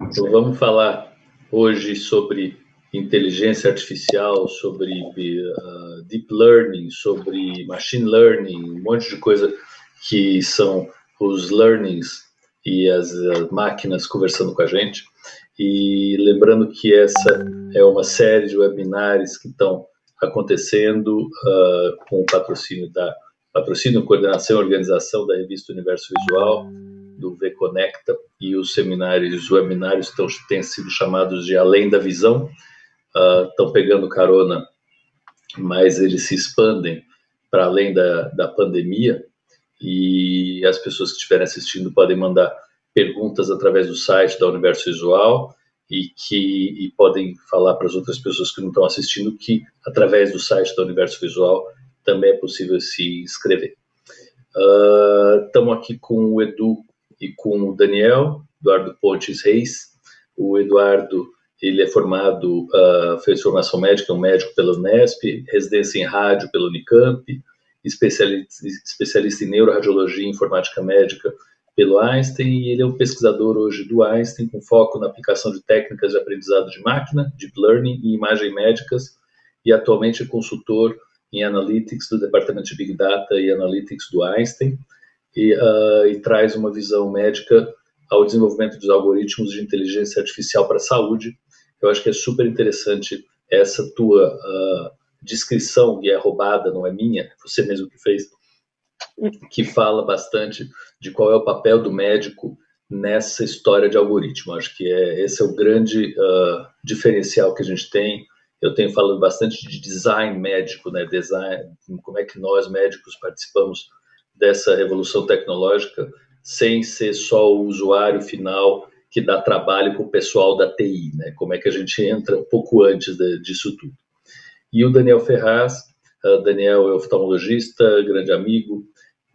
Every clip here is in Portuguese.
Então, vamos falar hoje sobre inteligência artificial, sobre deep learning, sobre machine learning, um monte de coisa que são os learnings e as máquinas conversando com a gente. E lembrando que essa é uma série de webinars que estão acontecendo com o patrocínio, coordenação e organização da revista Universo Visual, do V-Conecta, e os webinários têm sido chamados de Além da Visão, estão pegando carona, mas eles se expandem para além da pandemia, e as pessoas que estiverem assistindo podem mandar perguntas através do site da Universo Visual e podem falar para as outras pessoas que não estão assistindo que através do site da Universo Visual também é possível se inscrever. Estamos aqui com o Edu e com o Daniel, Eduardo Pontes Reis. O Eduardo, ele é formado, fez formação médica, é um médico pela Unesp, residência em rádio pela Unicamp, especialista em neuroradiologia e informática médica pelo Einstein, e ele é um pesquisador hoje do Einstein, com foco na aplicação de técnicas de aprendizado de máquina, deep learning e imagem médicas, e atualmente é consultor em Analytics do Departamento de Big Data e Analytics do Einstein, e traz uma visão médica ao desenvolvimento dos algoritmos de inteligência artificial para a saúde. Eu acho que é super interessante essa tua descrição, e é roubada, não é minha, você mesmo que fez, que fala bastante de qual é o papel do médico nessa história de algoritmo. Acho que esse é o grande diferencial que a gente tem. Eu tenho falado bastante de design médico, né? Design, como é que nós médicos participamos dessa revolução tecnológica sem ser só o usuário final que dá trabalho para o pessoal da TI, né? Como é que a gente entra um pouco antes disso tudo. E o Daniel Ferraz, Daniel é oftalmologista, grande amigo,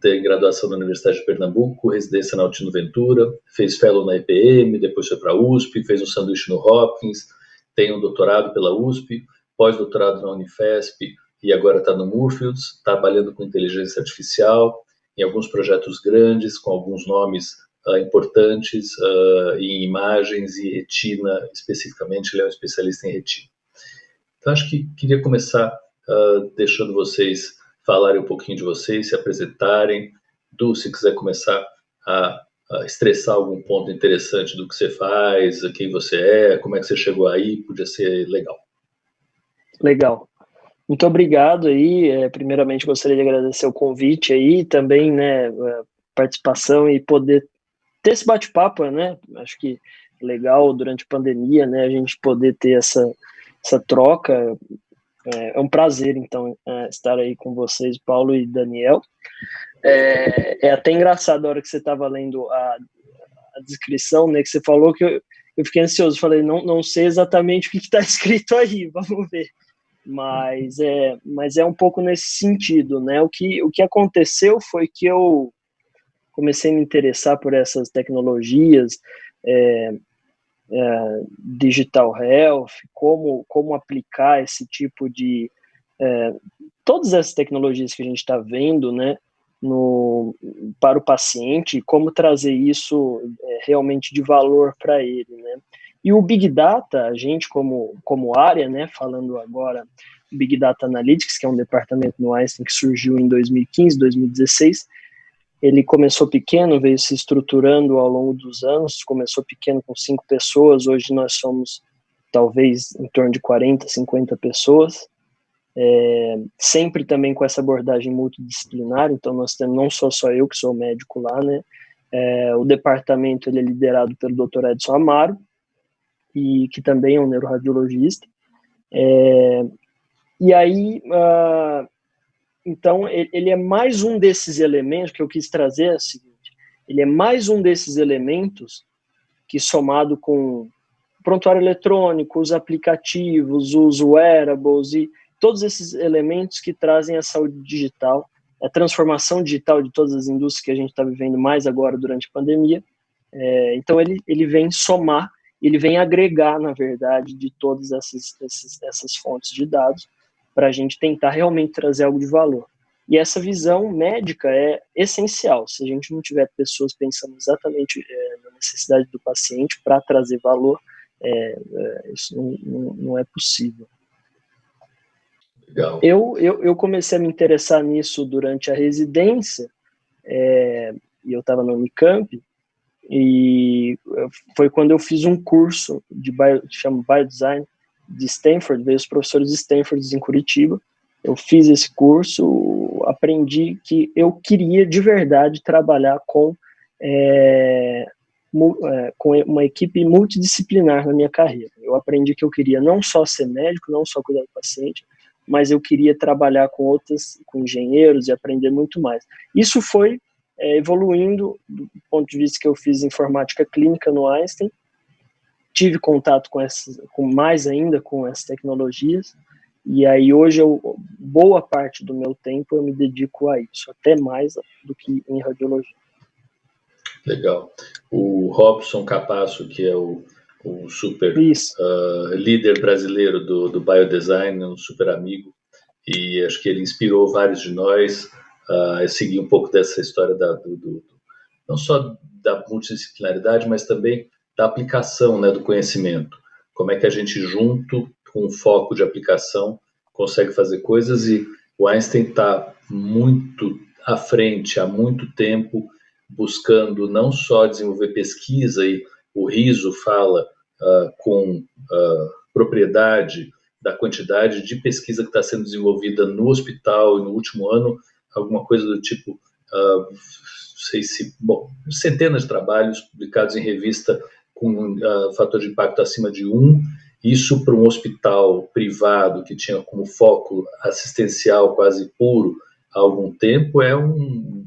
tem graduação na Universidade de Pernambuco, residência na Altino Ventura, fez fellow na EPM, depois foi para a USP, fez um sanduíche no Hopkins, tem um doutorado pela USP, pós-doutorado na Unifesp e agora está no Moorfields, trabalhando com inteligência artificial em alguns projetos grandes, com alguns nomes importantes em imagens e retina, especificamente, ele é um especialista em retina. Então, acho que queria começar deixando vocês falarem um pouquinho de vocês, se apresentarem. Du, se quiser começar a estressar algum ponto interessante do que você faz, quem você é, como é que você chegou aí, podia ser legal. Legal. Muito obrigado aí. Primeiramente, gostaria de agradecer o convite aí, também, né, a participação e poder ter esse bate-papo, né? Acho que legal durante a pandemia, né, a gente poder ter essa troca. É um prazer, então, estar aí com vocês, Paulo e Daniel. É até engraçado a hora que você estava lendo a descrição, né, que você falou, que eu fiquei ansioso, falei, não sei exatamente o que está escrito aí, vamos ver. Mas é um pouco nesse sentido, né? O que aconteceu foi que eu comecei a me interessar por essas tecnologias, digital health, como aplicar esse tipo de todas essas tecnologias que a gente está vendo, né, para o paciente, como trazer isso realmente de valor para ele, né? E o Big Data, a gente como área, né, falando agora Big Data Analytics, que é um departamento no Einstein que surgiu em 2015, 2016, ele começou pequeno, veio se estruturando ao longo dos anos, começou pequeno com 5 pessoas, hoje nós somos talvez em torno de 40, 50 pessoas, sempre também com essa abordagem multidisciplinar, então nós temos não só eu que sou médico lá, né, o departamento ele é liderado pelo Dr. Edson Amaro, e que também é um neuroradiologista, e aí, então, ele é mais um desses elementos que eu quis trazer, é o seguinte, ele é mais um desses elementos que somado com prontuário eletrônico, os aplicativos, os wearables e todos esses elementos que trazem a saúde digital, a transformação digital de todas as indústrias que a gente está vivendo mais agora durante a pandemia. Então, ele vem somar, ele vem agregar, na verdade, de todas essas fontes de dados para a gente tentar realmente trazer algo de valor. E essa visão médica é essencial. Se a gente não tiver pessoas pensando exatamente necessidade do paciente para trazer valor, isso não é possível. Legal. Eu comecei a me interessar nisso durante a residência, e eu estava na Unicamp, e foi quando eu fiz um curso chama Biodesign de Stanford, veio os professores de Stanford em Curitiba. Eu fiz esse curso, aprendi que eu queria de verdade trabalhar com uma equipe multidisciplinar na minha carreira. Eu aprendi que eu queria não só ser médico, não só cuidar do paciente, mas eu queria trabalhar com engenheiros e aprender muito mais. Isso foi evoluindo do ponto de vista que eu fiz informática clínica no Einstein, tive contato com mais ainda com essas tecnologias, e aí hoje boa parte do meu tempo eu me dedico a isso, até mais do que em radiologia. Legal. O Robson Capasso, que é o super líder brasileiro do Biodesign, um super amigo, e acho que ele inspirou vários de nós a seguir um pouco dessa história não só da multidisciplinaridade, mas também da aplicação, né, do conhecimento. Como é que a gente, junto com um foco de aplicação, consegue fazer coisas, e o Einstein está muito à frente, há muito tempo, buscando não só desenvolver pesquisa, e o Riso fala com propriedade da quantidade de pesquisa que está sendo desenvolvida no hospital, e no último ano, alguma coisa do tipo, não sei se, centenas de trabalhos publicados em revista com fator de impacto acima de 1, isso para um hospital privado que tinha como foco assistencial quase puro há algum tempo, é um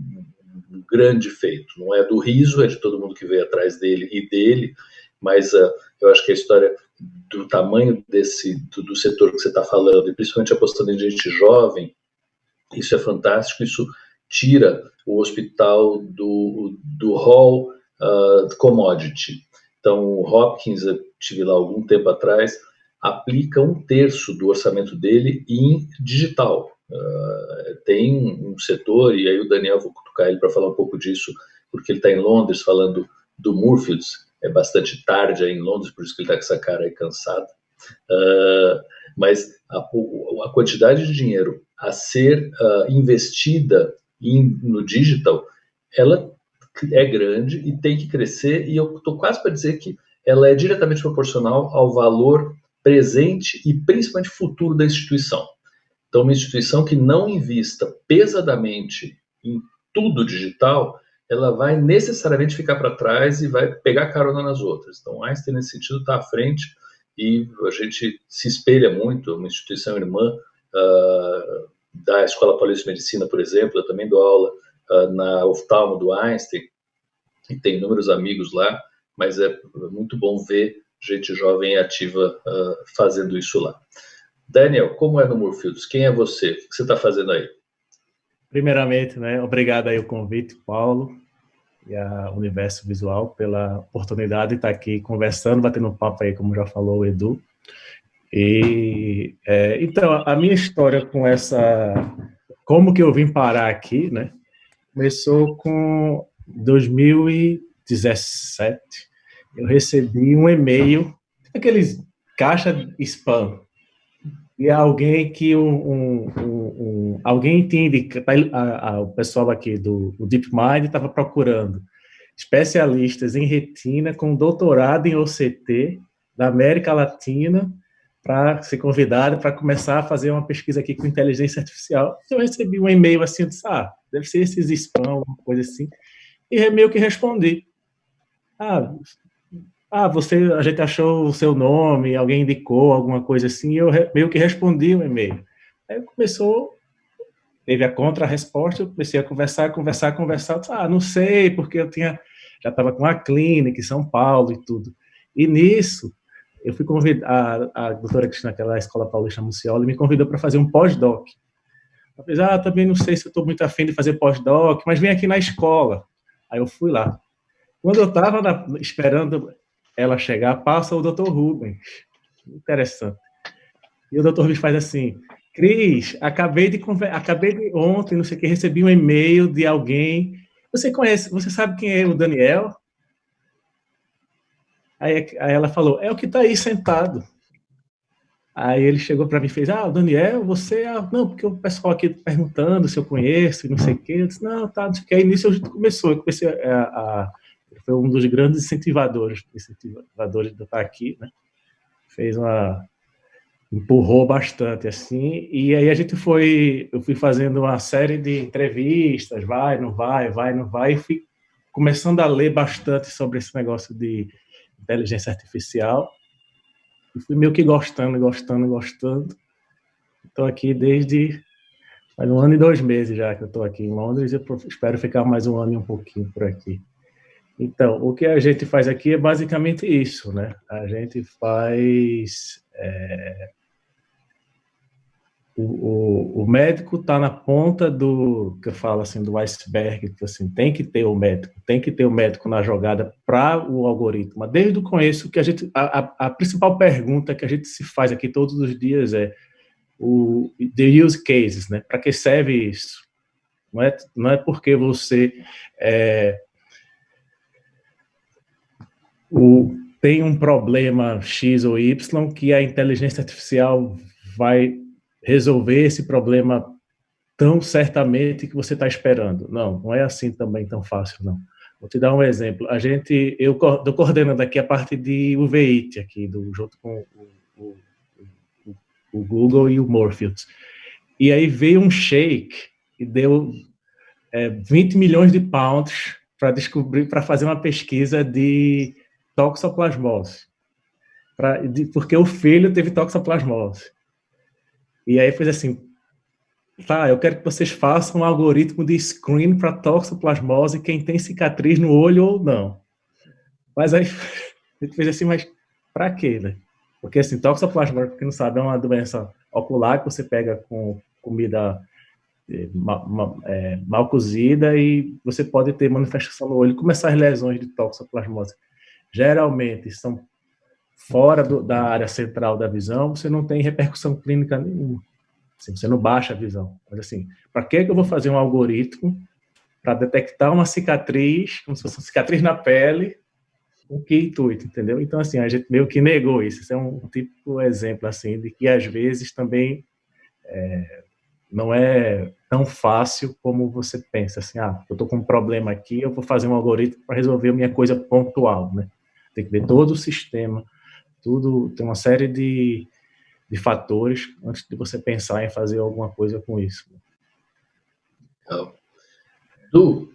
grande feito. Não é do Riso, é de todo mundo que veio atrás dele, mas eu acho que a história do tamanho do setor que você está falando, e principalmente apostando em gente jovem, isso é fantástico, isso tira o hospital do hall commodity. Então, o Hopkins, eu estive lá algum tempo atrás, aplica 1/3 do orçamento dele em digital. Tem um setor, e aí o Daniel, vou cutucar ele para falar um pouco disso, porque ele está em Londres falando do Moorfields, é bastante tarde aí em Londres, por isso que ele está com essa cara aí cansado. Mas a quantidade de dinheiro a ser investida no digital, ela é grande e tem que crescer, e eu estou quase para dizer que ela é diretamente proporcional ao valor presente e principalmente futuro da instituição. Então, uma instituição que não invista pesadamente em tudo digital, ela vai necessariamente ficar para trás e vai pegar carona nas outras. Então, Einstein, nesse sentido, está à frente, e a gente se espelha muito, uma instituição irmã da Escola Paulista de Medicina, por exemplo. Eu também dou aula na oftalmo do Einstein, e tem inúmeros amigos lá, mas é muito bom ver gente jovem e ativa fazendo isso lá. Daniel, como é no Moorfields? Quem é você? O que você está fazendo aí? Primeiramente, né, obrigado aí o convite, Paulo, e a Universo Visual, pela oportunidade de estar aqui conversando, batendo um papo aí, como já falou o Edu. E, então, a minha história com como que eu vim parar aqui, né, começou com 2017. Eu recebi um e-mail, aqueles caixa spam, e alguém que alguém tinha indicado, o pessoal aqui do DeepMind estava procurando especialistas em retina com doutorado em OCT da América Latina para ser convidado para começar a fazer uma pesquisa aqui com inteligência artificial. Eu recebi um e-mail assim, eu disse, deve ser esses spam, uma coisa assim, e meio que respondi. A gente achou o seu nome, alguém indicou alguma coisa assim, e eu meio que respondi o e-mail. Aí teve a contra-resposta, eu comecei a conversar, não sei, porque já estava com a clínica em São Paulo e tudo. E nisso, eu fui convidar, a doutora Cristina, aquela Escola Paulista Mucioli, me convidou para fazer um pós-doc. Eu falei, também não sei se eu estou muito afim de fazer pós-doc, mas vem aqui na escola. Aí eu fui lá. Quando eu estava esperando ela chegar, passa o Dr. Rubens. Interessante. E o Dr. Rubens faz assim, Cris, acabei de ontem, não sei o que, recebi um e-mail de alguém. Você sabe quem é o Daniel? Aí ela falou, é o que está aí sentado. Aí ele chegou para mim e fez, Daniel, você... não, porque o pessoal aqui perguntando se eu conheço e não sei o quê. Eu disse, não, tá, não sei o quê. Aí nisso a gente começou. Eu comecei foi um dos grandes incentivadores de estar aqui, né? Empurrou bastante, assim, e aí eu fui fazendo uma série de entrevistas, vai, não vai, e fui começando a ler bastante sobre esse negócio de inteligência artificial, e fui meio que gostando. Estou aqui desde faz 1 ano e 2 meses já que eu estou aqui em Londres, e eu espero ficar mais 1 ano e um pouquinho por aqui. Então, o que a gente faz aqui é basicamente isso, né? A gente faz... O médico está na ponta que eu falo assim, do iceberg, que assim, tem que ter o médico na jogada para o algoritmo. Mas desde o começo, que a principal pergunta que a gente se faz aqui todos os dias é the use cases, né? Para que serve isso? Não é porque você tem um problema X ou Y que a inteligência artificial vai resolver esse problema tão certamente que você está esperando. Não é assim também tão fácil, não. Vou te dar um exemplo. Eu estou coordenando aqui a parte de UVIT, aqui, junto com o Google e o Morpheus. E aí veio um shake e deu 20 milhões de pounds para fazer uma pesquisa de toxoplasmose. Porque o filho teve toxoplasmose. E aí fez assim, eu quero que vocês façam um algoritmo de screen para toxoplasmose, quem tem cicatriz no olho ou não. Mas aí a gente fez assim, mas para quê, né? Porque assim, toxoplasmose, para quem não sabe, é uma doença ocular que você pega com comida mal cozida e você pode ter manifestação no olho. Como essas lesões de toxoplasmose geralmente são fora da área central da visão, você não tem repercussão clínica nenhuma. Assim, você não baixa a visão. Mas assim, para que eu vou fazer um algoritmo para detectar uma cicatriz, como se fosse uma cicatriz na pele, com que intuito, entendeu? Então, assim, a gente meio que negou isso. Isso é um típico exemplo, assim, de que às vezes também não é tão fácil como você pensa, assim, eu estou com um problema aqui, eu vou fazer um algoritmo para resolver a minha coisa pontual, né? Tem que ver todo o sistema, tem uma série de fatores antes de você pensar em fazer alguma coisa com isso. Du,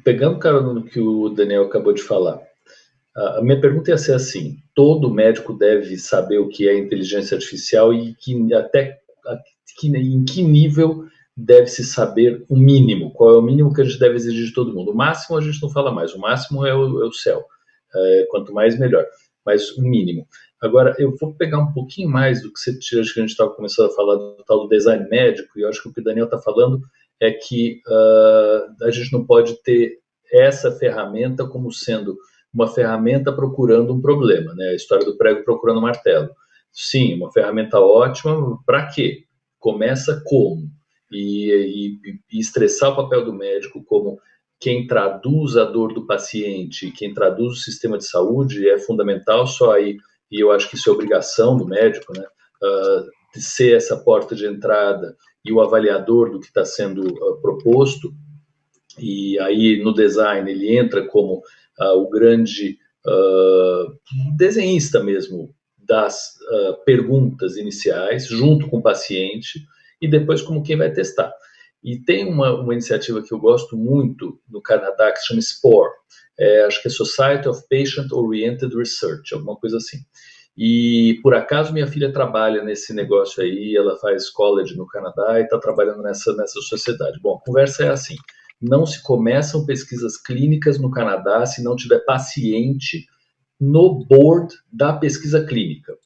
pegando carona no que o Daniel acabou de falar, a minha pergunta ia ser assim: todo médico deve saber o que é inteligência artificial e em que nível deve-se saber o mínimo? Qual é o mínimo que a gente deve exigir de todo mundo? O máximo a gente não fala mais, o máximo é o céu. Quanto mais, melhor. Mas o mínimo. Agora, eu vou pegar um pouquinho mais do que a gente estava começando a falar do tal do design médico, e eu acho que o que o Daniel está falando é que a gente não pode ter essa ferramenta como sendo uma ferramenta procurando um problema, né? A história do prego procurando um martelo. Sim, uma ferramenta ótima, para quê? Começa como? E estressar o papel do médico como quem traduz a dor do paciente, quem traduz o sistema de saúde é fundamental, só aí, e eu acho que isso é obrigação do médico, né? De ser essa porta de entrada e o avaliador do que está sendo proposto, e aí no design ele entra como o grande desenhista mesmo das perguntas iniciais, junto com o paciente, e depois como quem vai testar. E tem uma iniciativa que eu gosto muito no Canadá, que se chama SPORE, acho que é Society of Patient Oriented Research, alguma coisa assim. E, por acaso, minha filha trabalha nesse negócio aí, ela faz college no Canadá e está trabalhando nessa sociedade. Bom, a conversa é assim: não se começam pesquisas clínicas no Canadá se não tiver paciente no board da pesquisa clínica.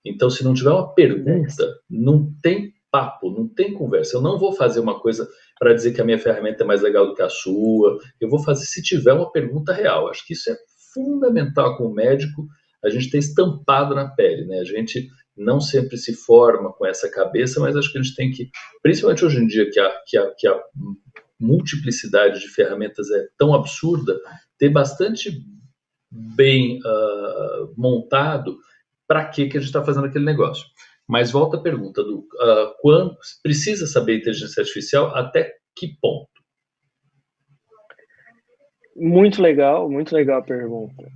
Então, se não tiver uma pergunta, não tem papo, não tem conversa. Eu não vou fazer uma coisa para dizer que a minha ferramenta é mais legal do que a sua. Eu vou fazer se tiver uma pergunta real. Acho que isso é fundamental como médico, a gente tem estampado na pele, né? A gente não sempre se forma com essa cabeça, mas acho que a gente tem que, principalmente hoje em dia que a multiplicidade de ferramentas é tão absurda, ter bastante bem montado, para que a gente está fazendo aquele negócio. Mas volta a pergunta, do quando precisa saber inteligência artificial, até que ponto? Muito legal a pergunta.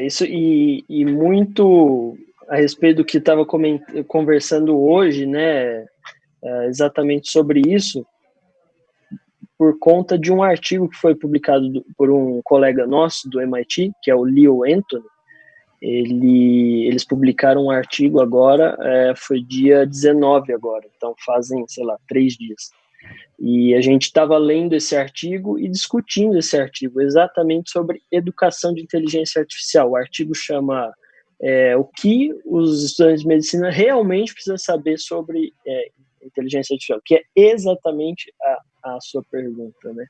Isso e muito a respeito do que estava conversando hoje, né, exatamente sobre isso, por conta de um artigo que foi publicado por um colega nosso do MIT, que é o Leo Anthony. Eles publicaram um artigo agora, foi dia 19 agora, então fazem, 3 dias. E a gente estava lendo esse artigo e discutindo esse artigo exatamente sobre educação de inteligência artificial. O artigo chama o que os estudantes de medicina realmente precisam saber sobre inteligência artificial, que é exatamente a sua pergunta, né?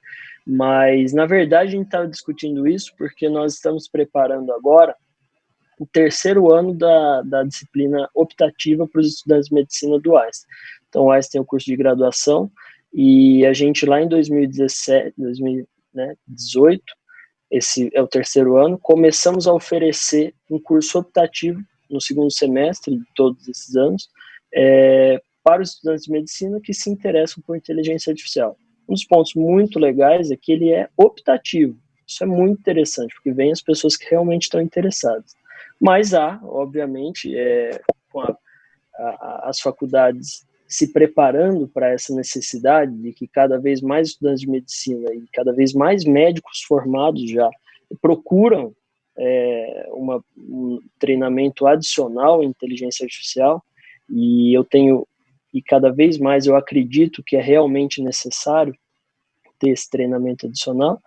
Mas, na verdade, a gente estava discutindo isso porque nós estamos preparando agora o 3º ano da disciplina optativa para os estudantes de medicina do Einstein. Então, o Einstein tem o curso de graduação, e a gente lá em 2018, esse é o 3º ano, começamos a oferecer um curso optativo no 2º semestre de todos esses anos, para os estudantes de medicina que se interessam por inteligência artificial. Um dos pontos muito legais é que ele é optativo. Isso é muito interessante, porque vem as pessoas que realmente estão interessadas. Mas há, obviamente, com as faculdades se preparando para essa necessidade de que cada vez mais estudantes de medicina e cada vez mais médicos formados já procuram um treinamento adicional em inteligência artificial, e cada vez mais eu acredito que é realmente necessário ter esse treinamento adicional,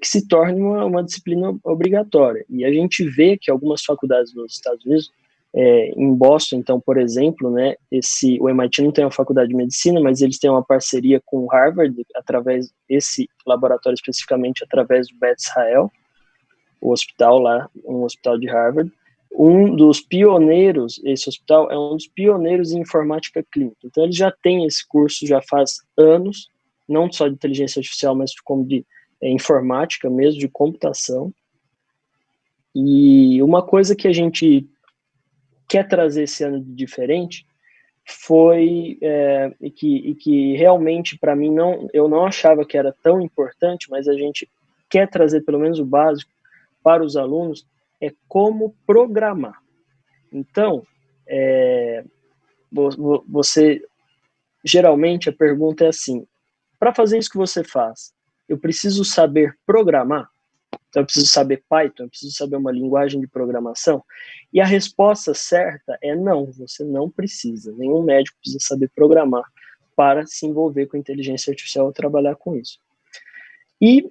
que se torne uma disciplina obrigatória. E a gente vê que algumas faculdades nos Estados Unidos, em Boston, então, por exemplo, né, o MIT não tem uma faculdade de medicina, mas eles têm uma parceria com o Harvard, esse laboratório especificamente através do Beth Israel, o hospital lá, um hospital de Harvard. Esse hospital é um dos pioneiros em informática clínica. Então, eles já têm esse curso já faz anos, não só de inteligência artificial, mas como de informática mesmo, de computação. E uma coisa que a gente quer trazer esse ano de diferente foi, e que realmente para mim eu não achava que era tão importante, mas a gente quer trazer pelo menos o básico para os alunos, é como programar. Então, você, geralmente a pergunta é assim: para fazer isso que você faz, eu preciso saber programar? Então, eu preciso saber Python, eu preciso saber uma linguagem de programação? E a resposta certa é não, você não precisa. Nenhum médico precisa saber programar para se envolver com inteligência artificial ou trabalhar com isso. E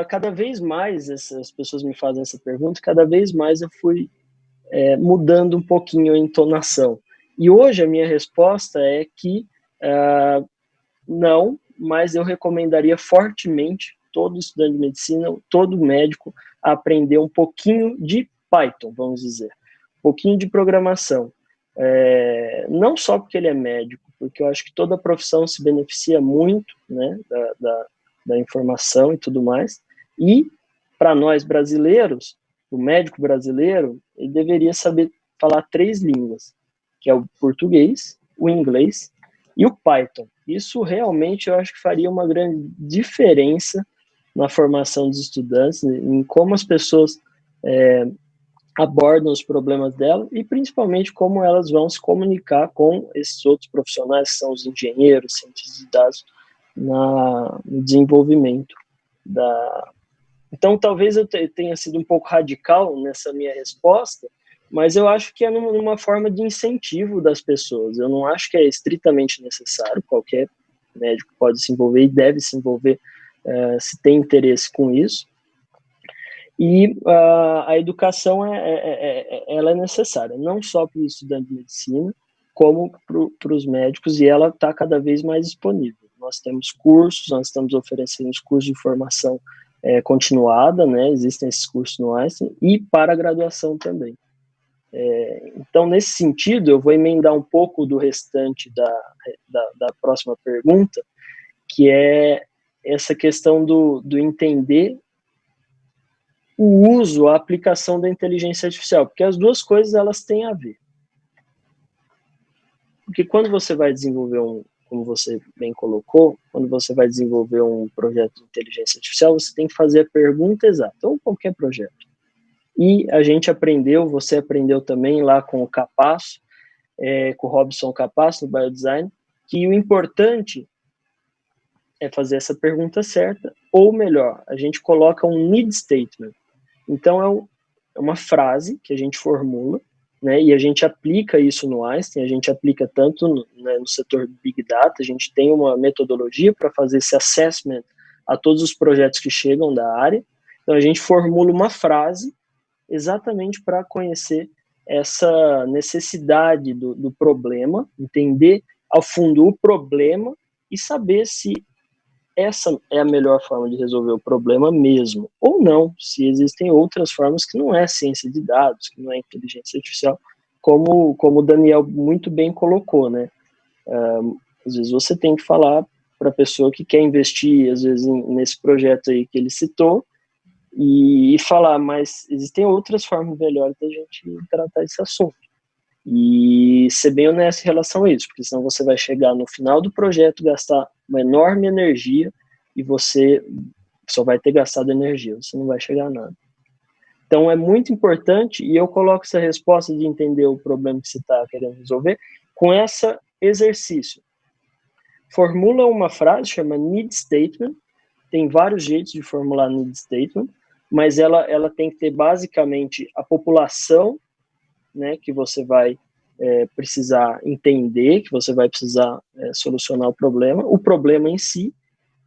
cada vez mais as pessoas me fazem essa pergunta, cada vez mais eu fui mudando um pouquinho a entonação. E hoje a minha resposta é que não, mas eu recomendaria fortemente todo estudante de medicina, todo médico, a aprender um pouquinho de Python, vamos dizer, um pouquinho de programação. Não só porque ele é médico, porque eu acho que toda profissão se beneficia muito, né, da informação e tudo mais. E, para nós brasileiros, o médico brasileiro, ele deveria saber falar 3 línguas, que é o português, o inglês e o Python. Isso realmente eu acho que faria uma grande diferença na formação dos estudantes, em como as pessoas abordam os problemas delas e principalmente como elas vão se comunicar com esses outros profissionais, que são os engenheiros, cientistas de dados, no desenvolvimento Então, talvez eu tenha sido um pouco radical nessa minha resposta, mas eu acho que é numa forma de incentivo das pessoas. Eu não acho que é estritamente necessário, qualquer médico pode se envolver e deve se envolver se tem interesse com isso. E a educação ela é necessária, não só para o estudante de medicina, como para os médicos, e ela está cada vez mais disponível. Nós temos cursos, nós estamos oferecendo os cursos de formação continuada, né? Existem esses cursos no Einstein, e para a graduação também. Então, nesse sentido, eu vou emendar um pouco do restante da próxima pergunta, que é essa questão do entender o uso, a aplicação da inteligência artificial, porque as duas coisas elas têm a ver. Porque quando você vai desenvolver como você bem colocou, quando você vai desenvolver um projeto de inteligência artificial, você tem que fazer a pergunta exata, ou qualquer projeto. E a gente aprendeu, você aprendeu também lá com o Capasso, com o Robson Capasso, no Biodesign, que o importante é fazer essa pergunta certa, ou melhor, a gente coloca um need statement. Então, é uma frase que a gente formula, né, e a gente aplica isso no Einstein, a gente aplica tanto no setor Big Data, a gente tem uma metodologia para fazer esse assessment a todos os projetos que chegam da área. Então, a gente formula uma frase exatamente para conhecer essa necessidade do problema, entender ao fundo o problema e saber se essa é a melhor forma de resolver o problema mesmo, ou não, se existem outras formas que não é ciência de dados, que não é inteligência artificial, como o Daniel muito bem colocou, né? Às vezes você tem que falar para a pessoa que quer investir, às vezes, nesse projeto aí que ele citou, e falar, mas existem outras formas melhores da gente tratar esse assunto. E ser bem honesto em relação a isso, porque senão você vai chegar no final do projeto, gastar uma enorme energia e você só vai ter gastado energia, você não vai chegar a nada. Então é muito importante, e eu coloco essa resposta de entender o problema que você está querendo resolver com esse exercício. Formula uma frase, chama need statement, tem vários jeitos de formular need statement, mas ela tem que ter basicamente a população, né, que você vai precisar entender, que você vai precisar solucionar o problema em si,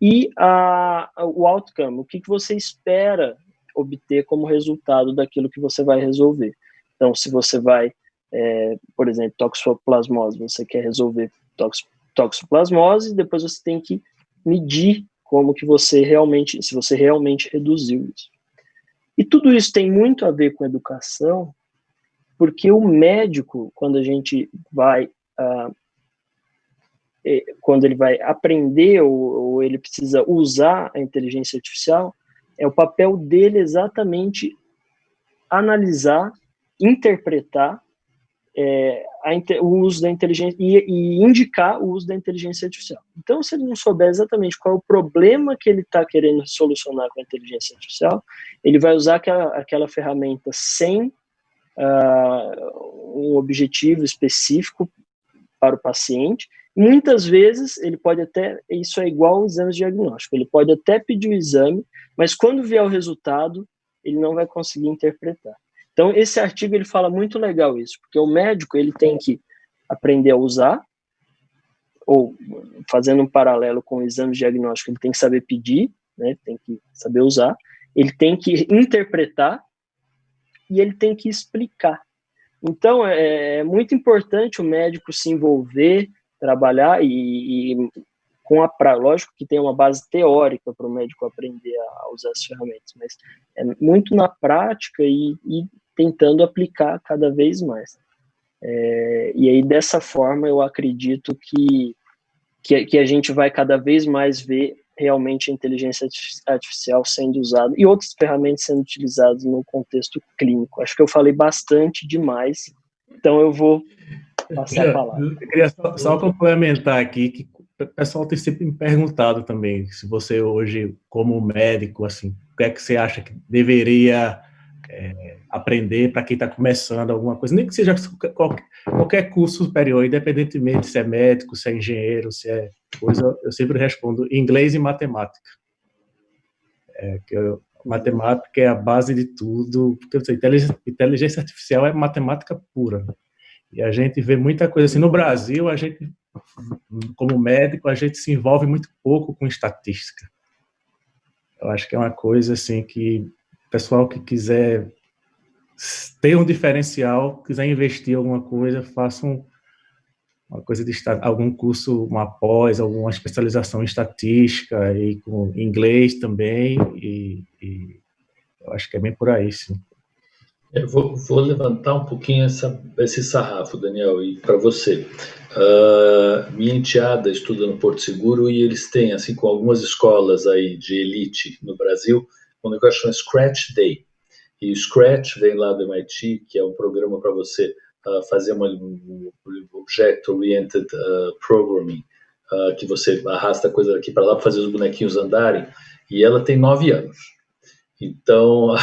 e o outcome, o que você espera obter como resultado daquilo que você vai resolver. Então, se você vai, por exemplo, toxoplasmose, você quer resolver toxoplasmose, depois você tem que medir como que você realmente, se você realmente reduziu isso. E tudo isso tem muito a ver com educação, porque o médico, quando a gente vai, quando ele vai aprender ou ele precisa usar a inteligência artificial, é o papel dele exatamente analisar, interpretar o uso da inteligência e indicar o uso da inteligência artificial. Então, se ele não souber exatamente qual é o problema que ele está querendo solucionar com a inteligência artificial, ele vai usar aquela ferramenta sem um objetivo específico para o paciente. Muitas vezes ele pode até, isso é igual ao exame diagnóstico, ele pode até pedir o exame, mas quando vier o resultado, ele não vai conseguir interpretar. Então, esse artigo ele fala muito legal isso, porque o médico ele tem que aprender a usar, ou fazendo um paralelo com o exame diagnóstico, ele tem que saber pedir, né, tem que saber usar, ele tem que interpretar, e ele tem que explicar. Então, é muito importante o médico se envolver, trabalhar lógico que tem uma base teórica para o médico aprender a usar as ferramentas, mas é muito na prática e tentando aplicar cada vez mais. E aí, dessa forma, eu acredito que a gente vai cada vez mais ver realmente a inteligência artificial sendo usada e outras ferramentas sendo utilizadas no contexto clínico. Acho que eu falei bastante demais, então eu vou passar a palavra. Eu queria só complementar aqui, que o pessoal tem sempre me perguntado também, se você hoje, como médico, assim, o que é que você acha que deveria aprender para quem está começando alguma coisa, nem que seja qualquer curso superior, independentemente se é médico, se é engenheiro, se é coisa, eu sempre respondo inglês e matemática. Matemática é a base de tudo, porque eu sei, inteligência artificial é matemática pura. E a gente vê muita coisa assim, no Brasil, a gente, como médico, a gente se envolve muito pouco com estatística. Eu acho que é uma coisa assim que o pessoal que quiser ter um diferencial, quiser investir em alguma coisa, faça uma coisa de algum curso, uma pós, alguma especialização em estatística e com inglês também, e eu acho que é bem por aí, sim. Eu vou levantar um pouquinho esse sarrafo, Daniel, e para você. Minha enteada estuda no Porto Seguro e eles têm, assim, com algumas escolas aí de elite no Brasil, um negócio chamado Scratch Day. E o Scratch vem lá do MIT, que é um programa para você fazer um Object-Oriented Programming, que você arrasta a coisa daqui para lá para fazer os bonequinhos andarem, e ela tem 9 anos. Então,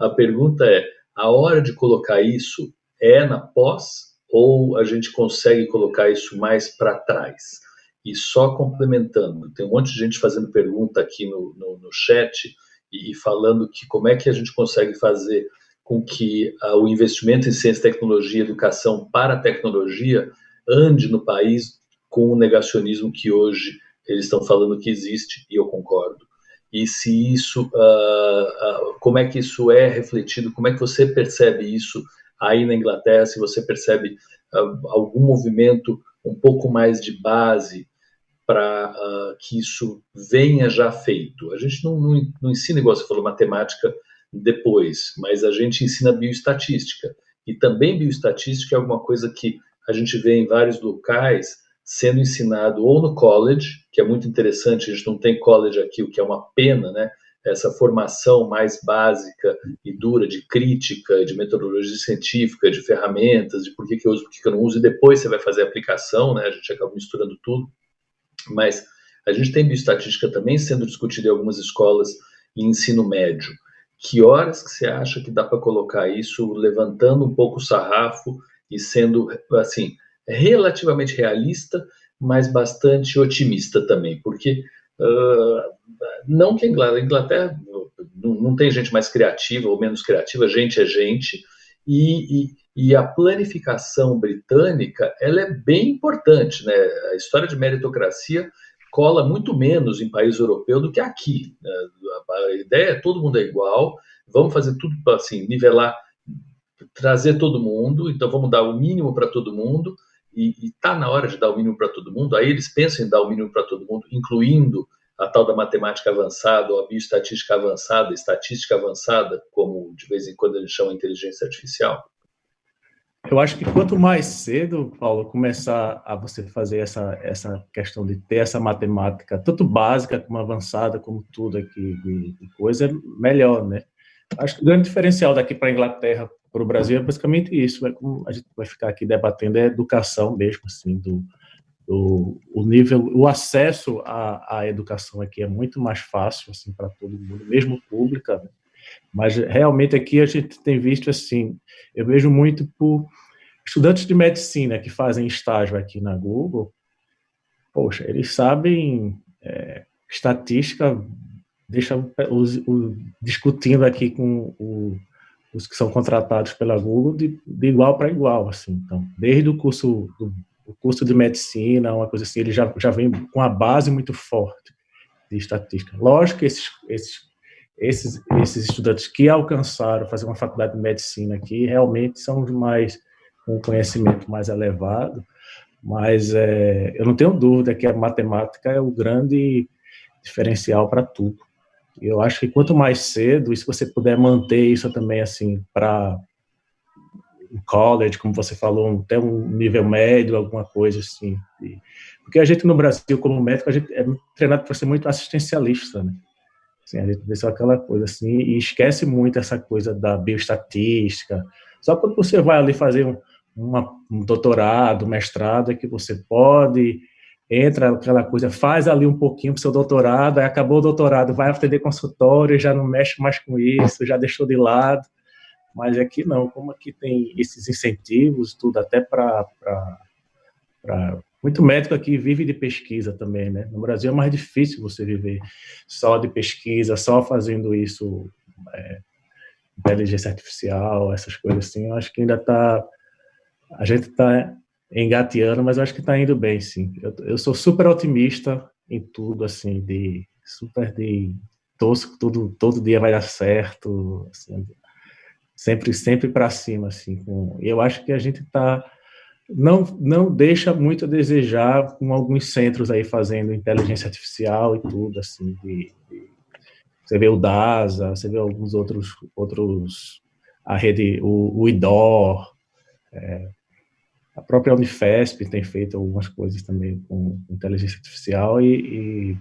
a pergunta é, a hora de colocar isso é na pós ou a gente consegue colocar isso mais para trás? E só complementando, tem um monte de gente fazendo pergunta aqui no chat e falando que como é que a gente consegue fazer com que o investimento em ciência, tecnologia e educação para a tecnologia ande no país com o negacionismo que hoje eles estão falando que existe, e eu concordo. E se isso, como é que isso é refletido, como é que você percebe isso aí na Inglaterra, se você percebe algum movimento um pouco mais de base para que isso venha já feito. A gente não ensina, igual você falou, matemática depois, mas a gente ensina bioestatística. E também bioestatística é alguma coisa que a gente vê em vários locais sendo ensinado ou no college, que é muito interessante, a gente não tem college aqui, o que é uma pena, né? Essa formação mais básica e dura de crítica, de metodologia científica, de ferramentas, de por que eu uso, por que eu não uso, e depois você vai fazer a aplicação, né? A gente acaba misturando tudo. Mas a gente tem bioestatística também sendo discutida em algumas escolas em ensino médio. Que horas que você acha que dá para colocar isso, levantando um pouco o sarrafo e sendo, assim, relativamente realista, mas bastante otimista também? Porque não que a Inglaterra não tem gente mais criativa ou menos criativa, gente é gente, e a planificação britânica, ela é bem importante, né? A história de meritocracia cola muito menos em país europeu do que aqui, né? A ideia é todo mundo é igual, vamos fazer tudo para assim, nivelar, trazer todo mundo, então vamos dar o mínimo para todo mundo, e está na hora de dar o mínimo para todo mundo, aí eles pensam em dar o mínimo para todo mundo, incluindo a tal da matemática avançada, ou a bioestatística avançada, estatística avançada, como de vez em quando eles chamam de inteligência artificial. Eu acho que quanto mais cedo, Paulo, começar a você fazer essa questão de ter essa matemática, tanto básica como avançada, como tudo aqui de coisa, melhor, né? Acho que o grande diferencial daqui para a Inglaterra, para o Brasil, é basicamente isso. É como a gente vai ficar aqui debatendo, é a educação mesmo, assim, o nível, o acesso à educação aqui é muito mais fácil, assim, para todo mundo, mesmo pública, né? Mas realmente aqui a gente tem visto assim, eu vejo muito por estudantes de medicina que fazem estágio aqui na Google, poxa, eles sabem estatística, deixa discutindo aqui com os que são contratados pela Google de igual para igual, assim. Então, desde o curso de medicina, uma coisa assim, ele já vem com a base muito forte de estatística. Lógico que esses estudantes que alcançaram fazer uma faculdade de medicina aqui realmente são os mais com conhecimento mais elevado, mas eu não tenho dúvida que a matemática é o grande diferencial para tudo. Eu acho que quanto mais cedo, e se você puder manter isso também assim para college, como você falou, até um nível médio, alguma coisa assim. Porque a gente no Brasil, como médico, a gente é treinado para ser muito assistencialista, né? Assim, a gente vê só aquela coisa assim e esquece muito essa coisa da bioestatística. Só quando você vai ali fazer um doutorado, mestrado, é que você pode, entra aquela coisa, faz ali um pouquinho para o seu doutorado, aí acabou o doutorado, vai atender consultório, já não mexe mais com isso, já deixou de lado. Mas aqui não, como aqui tem esses incentivos, tudo, até para muito médico aqui vive de pesquisa também, né? No Brasil é mais difícil você viver só de pesquisa, só fazendo isso, inteligência artificial, essas coisas assim. Eu acho que ainda a gente está engateando, mas eu acho que está indo bem, sim. Eu sou super otimista em tudo, assim, torço que todo dia vai dar certo, assim, sempre para cima, assim. Eu acho que a gente não deixa muito a desejar com alguns centros aí fazendo inteligência artificial e tudo, assim, você vê o DASA, você vê alguns outros a rede, o IDOR, a própria Unifesp tem feito algumas coisas também com inteligência artificial e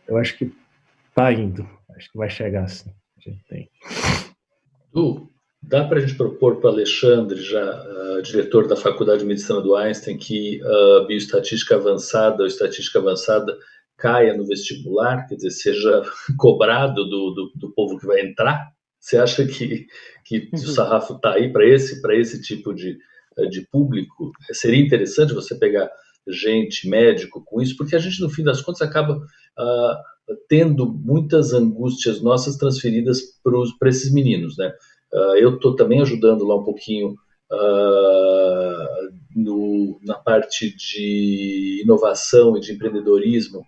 eu acho que está indo, acho que vai chegar assim, a gente tem. Dá para a gente propor para o Alexandre, já diretor da Faculdade de Medicina do Einstein, que a bioestatística avançada ou estatística avançada caia no vestibular, quer dizer, seja cobrado do povo que vai entrar? Você acha que o sarrafo está aí para esse tipo de público? Seria interessante você pegar gente, médico, com isso, porque a gente, no fim das contas, acaba tendo muitas angústias nossas transferidas para esses meninos, né? Eu estou também ajudando lá um pouquinho na parte de inovação e de empreendedorismo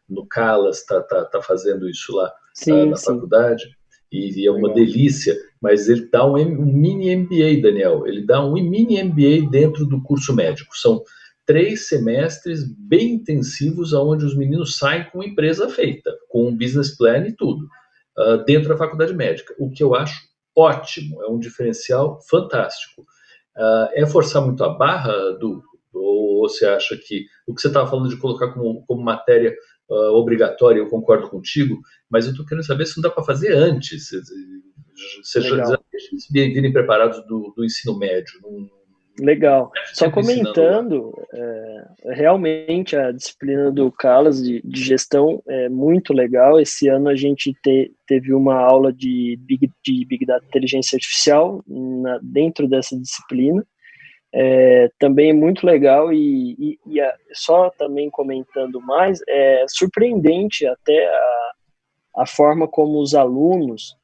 no Calas, tá fazendo isso lá na faculdade, e é uma delícia, mas ele dá um mini MBA, Daniel, ele dá um mini MBA dentro do curso médico, são 3 semestres bem intensivos, onde os meninos saem com empresa feita, com um business plan e tudo, dentro da faculdade médica, o que eu acho ótimo, é um diferencial fantástico. É forçar muito a barra, ou você acha que o que você estava falando de colocar como matéria obrigatória, eu concordo contigo, mas eu estou querendo saber se não dá para fazer antes. Vocês já virem preparados do ensino médio. Legal. Só comentando, realmente a disciplina do Calas de gestão é muito legal. Esse ano a gente teve uma aula de Big Data Inteligência Artificial dentro dessa disciplina. Também é muito legal e só também comentando mais, é surpreendente até a forma como os alunos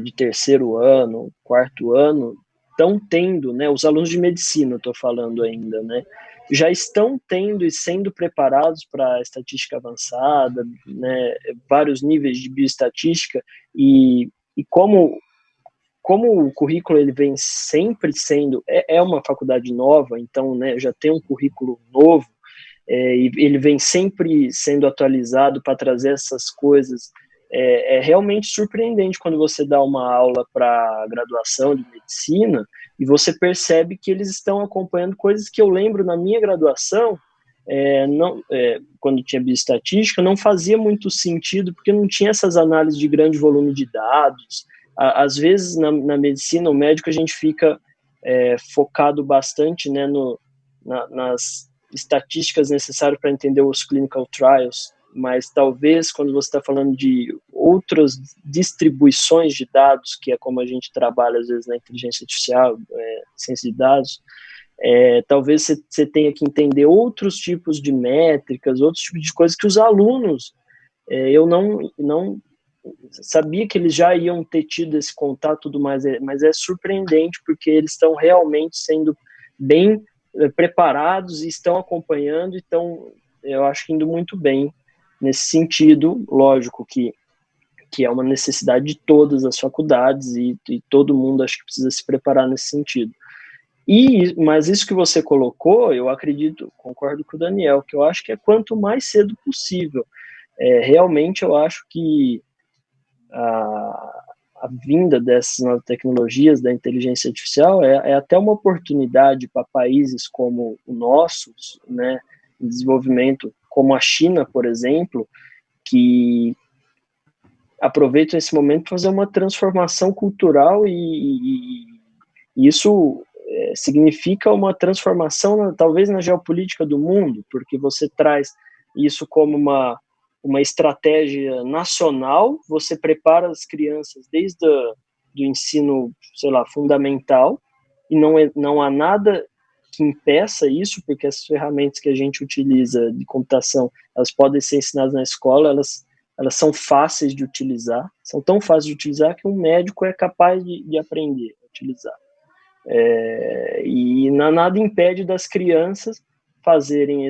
de terceiro ano, quarto ano, estão tendo, né, os alunos de medicina, estou falando ainda, né, já estão tendo e sendo preparados para estatística avançada, né, vários níveis de bioestatística, e como o currículo ele vem sempre sendo, é uma faculdade nova, então, né, já tem um currículo novo, e ele vem sempre sendo atualizado para trazer essas coisas. É realmente surpreendente quando você dá uma aula para graduação de medicina e você percebe que eles estão acompanhando coisas que eu lembro na minha graduação, quando tinha bioestatística, não fazia muito sentido, porque não tinha essas análises de grande volume de dados. Às vezes, na medicina, o médico, a gente fica focado bastante, né, nas estatísticas necessárias para entender os clinical trials, mas talvez quando você está falando de outras distribuições de dados, que é como a gente trabalha às vezes na inteligência artificial, ciência de dados, talvez você tenha que entender outros tipos de métricas, outros tipos de coisas que os alunos, eu não sabia que eles já iam ter tido esse contato, tudo mais, mas é surpreendente porque eles estão realmente sendo bem preparados e estão acompanhando, e estão, eu acho que indo muito bem nesse sentido. Lógico que é uma necessidade de todas as faculdades e todo mundo acho que precisa se preparar nesse sentido. Mas isso que você colocou, eu acredito, concordo com o Daniel, que eu acho que é quanto mais cedo possível. Realmente eu acho que a vinda dessas novas tecnologias, da inteligência artificial, é até uma oportunidade para países como o nosso, né, em desenvolvimento, como a China, por exemplo, que aproveitam esse momento para fazer uma transformação cultural e isso significa uma transformação, talvez, na geopolítica do mundo, porque você traz isso como uma estratégia nacional, você prepara as crianças desde do ensino, sei lá, fundamental, e não há nada que impeça isso, porque as ferramentas que a gente utiliza de computação, elas podem ser ensinadas na escola, elas são fáceis de utilizar, são tão fáceis de utilizar que um médico é capaz de aprender a utilizar. E nada impede das crianças fazerem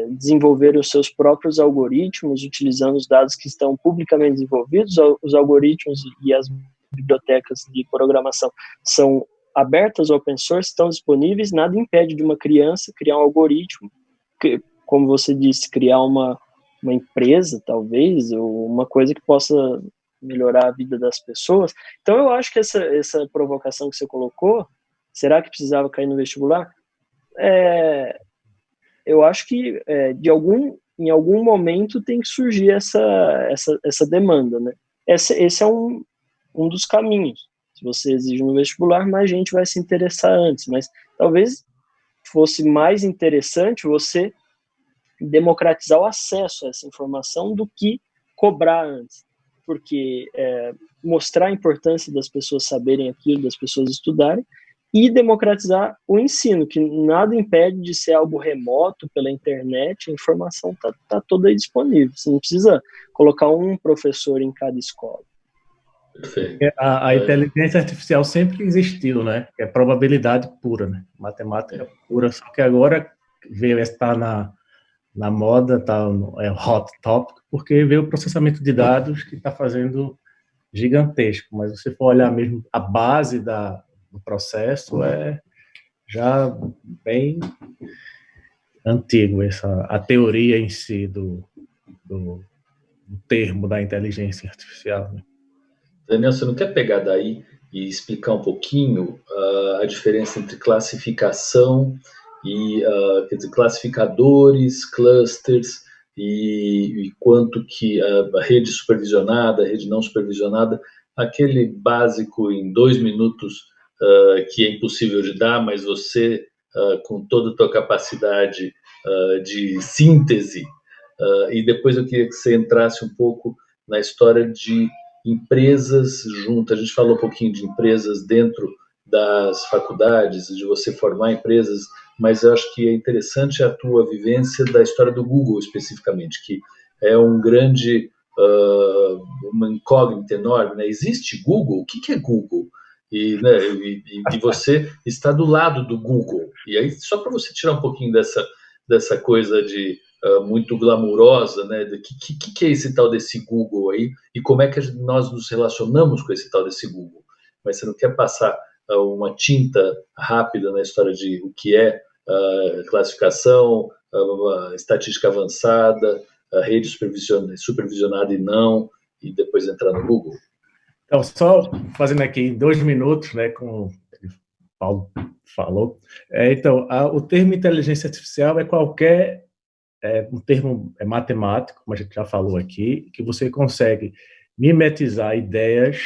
desenvolverem os seus próprios algoritmos, utilizando os dados que estão publicamente desenvolvidos. Os algoritmos e as bibliotecas de programação são abertas, open source, estão disponíveis. Nada impede de uma criança criar um algoritmo, como você disse, criar uma empresa, talvez, ou uma coisa que possa melhorar a vida das pessoas. Então, eu acho que essa provocação que você colocou, será que precisava cair no vestibular? Eu acho que em algum momento tem que surgir essa demanda, né? Esse é um dos caminhos. Se você exige no vestibular, mais gente vai se interessar antes, mas talvez fosse mais interessante você democratizar o acesso a essa informação do que cobrar antes, porque mostrar a importância das pessoas saberem aquilo, das pessoas estudarem, e democratizar o ensino, que nada impede de ser algo remoto pela internet, a informação tá toda aí disponível, você não precisa colocar um professor em cada escola. A inteligência artificial sempre existiu, né? É probabilidade pura, né? Matemática pura, só que agora veio estar na moda, é hot topic, porque veio o processamento de dados que está fazendo gigantesco, mas se você for olhar mesmo a base do processo, é já bem antigo, a teoria em si do termo da inteligência artificial, né? Daniel, você não quer pegar daí e explicar um pouquinho a diferença entre classificação e, quer dizer, classificadores, clusters e quanto que a rede supervisionada, a rede não supervisionada, aquele básico em 2 minutos que é impossível de dar, mas você, com toda a tua capacidade de síntese, e depois eu queria que você entrasse um pouco na história de empresas junto. A gente falou um pouquinho de empresas dentro das faculdades, de você formar empresas, mas eu acho que é interessante a tua vivência da história do Google especificamente, que é um grande, uma incógnita enorme, né? Existe Google? O que é Google? E, né, e você está do lado do Google. E aí, só para você tirar um pouquinho dessa coisa de muito glamurosa, né? Do que é esse tal desse Google aí e como é que nós nos relacionamos com esse tal desse Google. Mas você não quer passar uma tinta rápida na história de o que é classificação, estatística avançada, rede supervisionada e não, e depois entrar no Google? Então, só fazendo aqui em 2 minutos, né, como o Paulo falou. Então, o termo inteligência artificial é qualquer um termo matemático, como a gente já falou aqui, que você consegue mimetizar ideias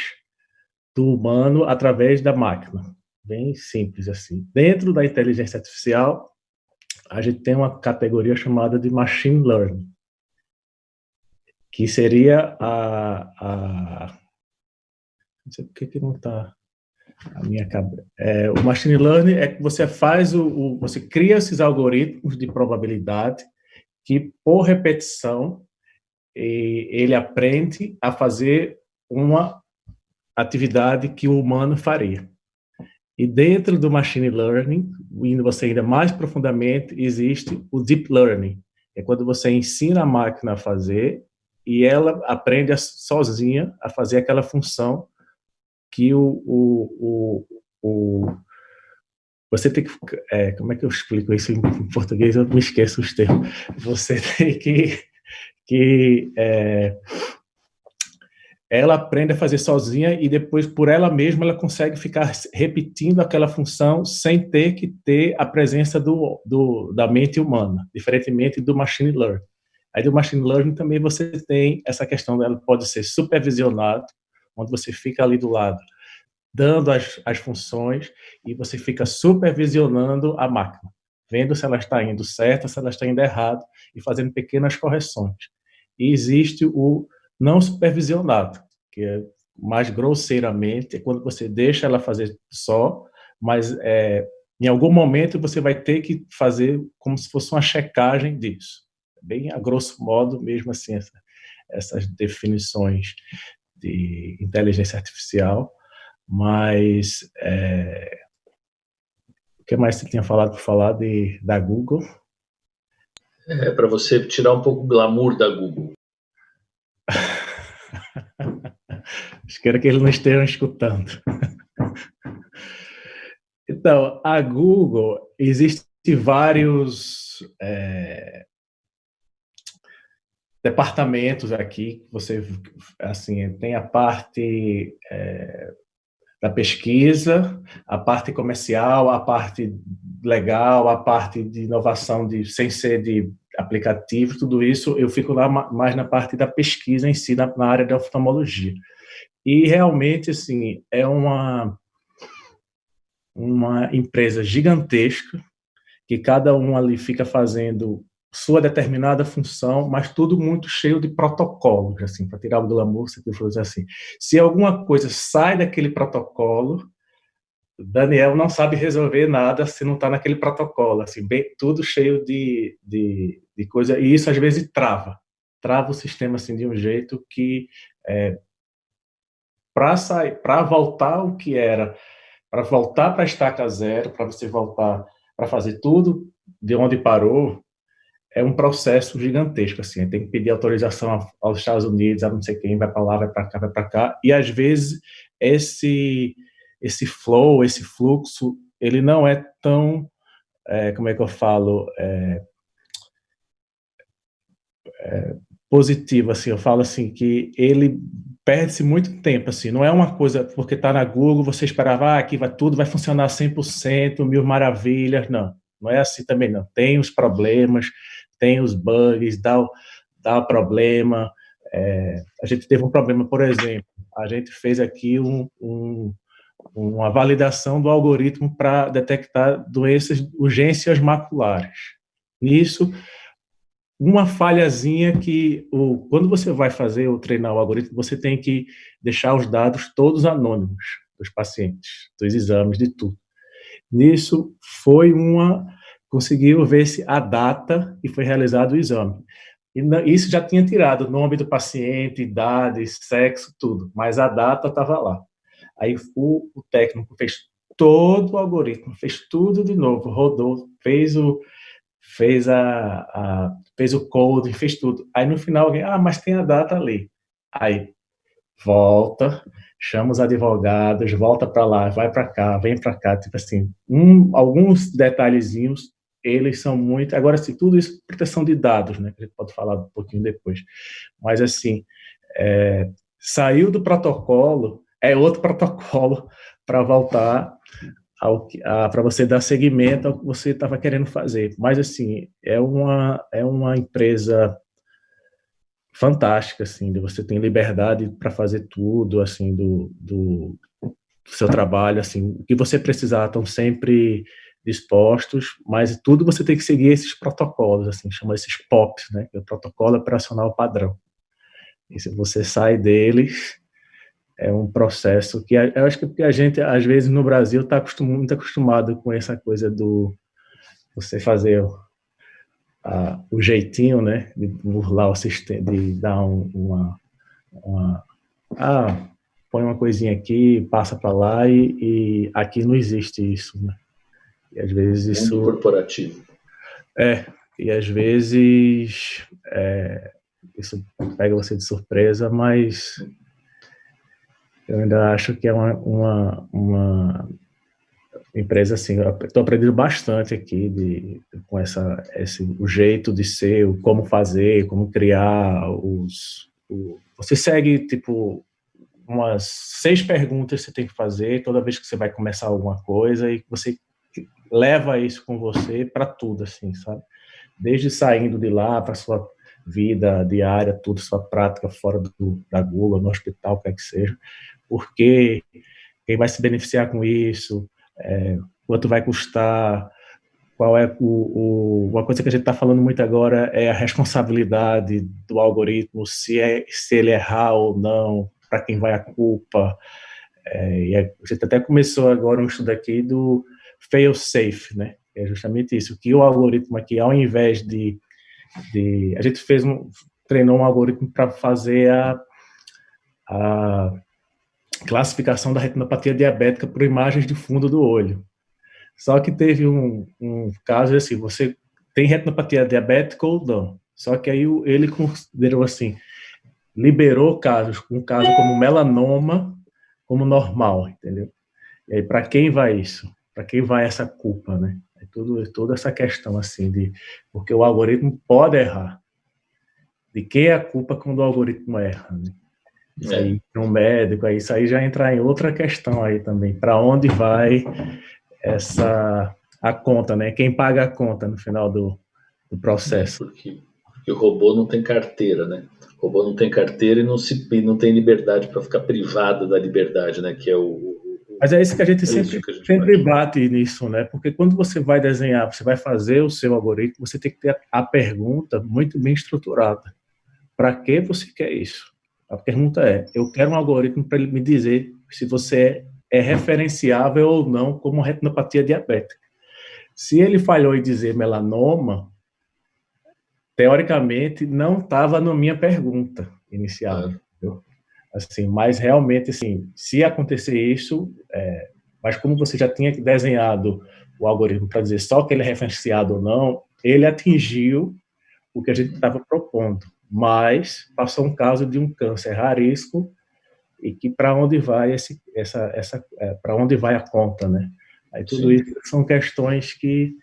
do humano através da máquina. Bem simples assim. Dentro da inteligência artificial, a gente tem uma categoria chamada de machine learning, que seria não sei por que não está a minha cabeça. O machine learning é que você faz você cria esses algoritmos de probabilidade que, por repetição, ele aprende a fazer uma atividade que o humano faria. E dentro do machine learning, indo você ainda mais profundamente, existe o deep learning. É quando você ensina a máquina a fazer e ela aprende sozinha a fazer aquela função que você tem que... como é que eu explico isso em português? Eu me esqueço os termos. Você tem que ela aprende a fazer sozinha e depois, por ela mesma, ela consegue ficar repetindo aquela função sem ter que ter a presença da mente humana, diferentemente do machine learning. Aí do machine learning também você tem essa questão dela pode ser supervisionado, onde você fica ali do lado, dando as funções e você fica supervisionando a máquina, vendo se ela está indo certa, se ela está indo errado e fazendo pequenas correções. E existe o não supervisionado, que é mais grosseiramente, é quando você deixa ela fazer só, mas em algum momento você vai ter que fazer como se fosse uma checagem disso. Bem a grosso modo mesmo assim, essas definições de inteligência artificial. Mas o que mais você tinha falado para falar da Google? Para você tirar um pouco o glamour da Google. Espero que eles não estejam escutando. Então, a Google, existem vários departamentos aqui. Você, assim, tem a parte da pesquisa, a parte comercial, a parte legal, a parte de inovação sem ser de aplicativo, tudo isso eu fico lá mais na parte da pesquisa em si, na área da oftalmologia. E realmente, assim, é uma empresa gigantesca, que cada um ali fica fazendo sua determinada função, mas tudo muito cheio de protocolos, assim, para tirar o glamour, você tem que fazer assim. Se alguma coisa sai daquele protocolo, Daniel não sabe resolver nada se não está naquele protocolo, assim, bem, tudo cheio de coisa, e isso às vezes trava o sistema assim de um jeito que para voltar ao que era, para voltar para a estaca zero, para você voltar para fazer tudo de onde parou, é um processo gigantesco, assim, tem que pedir autorização aos Estados Unidos, a não sei quem, vai para lá, vai para cá, e às vezes esse flow, esse fluxo, ele não é tão, como é que eu falo, positivo, assim, eu falo assim, que ele perde-se muito tempo, assim, não é uma coisa, porque está na Google, você esperava, aqui tudo vai funcionar 100%, mil maravilhas, não é assim também não, tem os problemas, tem os bugs, dá problema, a gente teve um problema, por exemplo, a gente fez aqui uma validação do algoritmo para detectar urgências maculares. Nisso, uma falhazinha que, quando você vai fazer ou treinar o algoritmo, você tem que deixar os dados todos anônimos dos pacientes, dos exames, de tudo. Nisso, conseguiu ver se a data que foi realizado o exame. E isso já tinha tirado o nome do paciente, idade, sexo, tudo, mas a data estava lá. Aí o técnico fez todo o algoritmo, fez tudo de novo, rodou, fez o coding, fez tudo. Aí no final alguém, mas tem a data ali. Aí volta, chama os advogados, volta para lá, vai para cá, vem para cá, tipo assim, alguns detalhezinhos, eles são muito, agora assim, tudo isso proteção de dados, né, que a gente pode falar um pouquinho depois, mas assim, saiu do protocolo, é outro protocolo para voltar para você dar seguimento ao que você estava querendo fazer. Mas, assim, é uma empresa fantástica, assim, de você ter liberdade para fazer tudo, assim, do seu trabalho, assim, o que você precisar, estão sempre dispostos, mas tudo você tem que seguir esses protocolos, assim, chama esses POPs, né, que é o Protocolo Operacional Padrão. E se você sai deles, é um processo que eu acho que a gente, às vezes, no Brasil, está muito acostumado com essa coisa do você fazer o jeitinho, né, de burlar o sistema, de dar põe uma coisinha aqui, passa para lá, e aqui não existe isso, né? E às vezes isso... Mundo corporativo. E às vezes isso pega você de surpresa, mas eu ainda acho que é uma empresa, assim, eu estou aprendendo bastante aqui com o jeito de ser, o como fazer, como criar você segue, tipo, umas 6 perguntas que você tem que fazer toda vez que você vai começar alguma coisa, e você leva isso com você para tudo, assim, sabe? Desde saindo de lá para sua vida diária, tudo, sua prática fora da Google, no hospital, quer que seja, porque quem vai se beneficiar com isso, quanto vai custar, qual é uma coisa que a gente está falando muito agora é a responsabilidade do algoritmo, se ele errar ou não, para quem vai a culpa. E a gente até começou agora um estudo aqui do fail safe, né? É justamente isso, que o algoritmo aqui, ao invés de a gente treinou um algoritmo para fazer a classificação da retinopatia diabética por imagens de fundo do olho. Só que teve um caso assim, você tem retinopatia diabética ou não? Só que aí ele considerou assim, liberou um caso como melanoma como normal, entendeu? E aí para quem vai isso? Para quem vai essa culpa, né? É toda essa questão assim porque o algoritmo pode errar. De quem é a culpa quando o algoritmo erra, né? Isso aí, um médico, isso aí já entra em outra questão aí também, para onde vai a conta, né? Quem paga a conta no final do processo. Porque o robô não tem carteira, né? O robô não tem carteira e não tem liberdade para ficar privado da liberdade, né? Que é Mas é isso que a gente é sempre, isso que a gente sempre faz. bate nisso, né? Porque quando você vai desenhar, você vai fazer o seu algoritmo, você tem que ter a pergunta muito bem estruturada. Para que você quer isso? A pergunta é: eu quero um algoritmo para ele me dizer se você é referenciável ou não como retinopatia diabética. Se ele falhou em dizer melanoma, teoricamente não estava na minha pergunta inicial. Entendeu? Assim, mas realmente, assim, se acontecer isso, mas como você já tinha desenhado o algoritmo para dizer só que ele é referenciado ou não, ele atingiu o que a gente estava propondo, mas passou um caso de um câncer raríssimo e que para onde vai para onde vai a conta, né? Aí tudo Sim. isso são questões que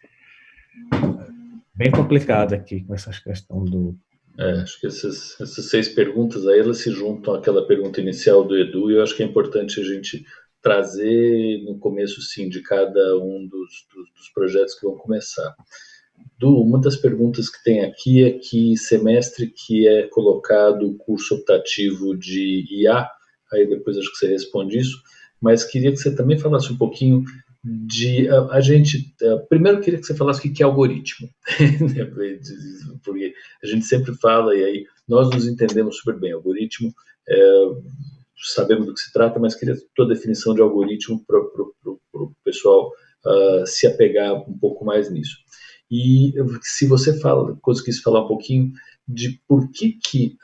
bem complicadas aqui com essas questões do. Acho que essas 6 perguntas aí, elas se juntam àquela pergunta inicial do Edu, e eu acho que é importante a gente trazer no começo, sim, de cada um dos projetos que vão começar. Uma das perguntas que tem aqui é que semestre que é colocado o curso optativo de IA, aí depois acho que você responde isso, mas queria que você também falasse um pouquinho de a gente primeiro queria que você falasse o que é algoritmo, porque a gente sempre fala e aí nós nos entendemos super bem. Algoritmo, sabemos do que se trata, mas queria a tua definição de algoritmo para o pessoal se apegar um pouco mais nisso. E se você conseguisse falar um pouquinho de por que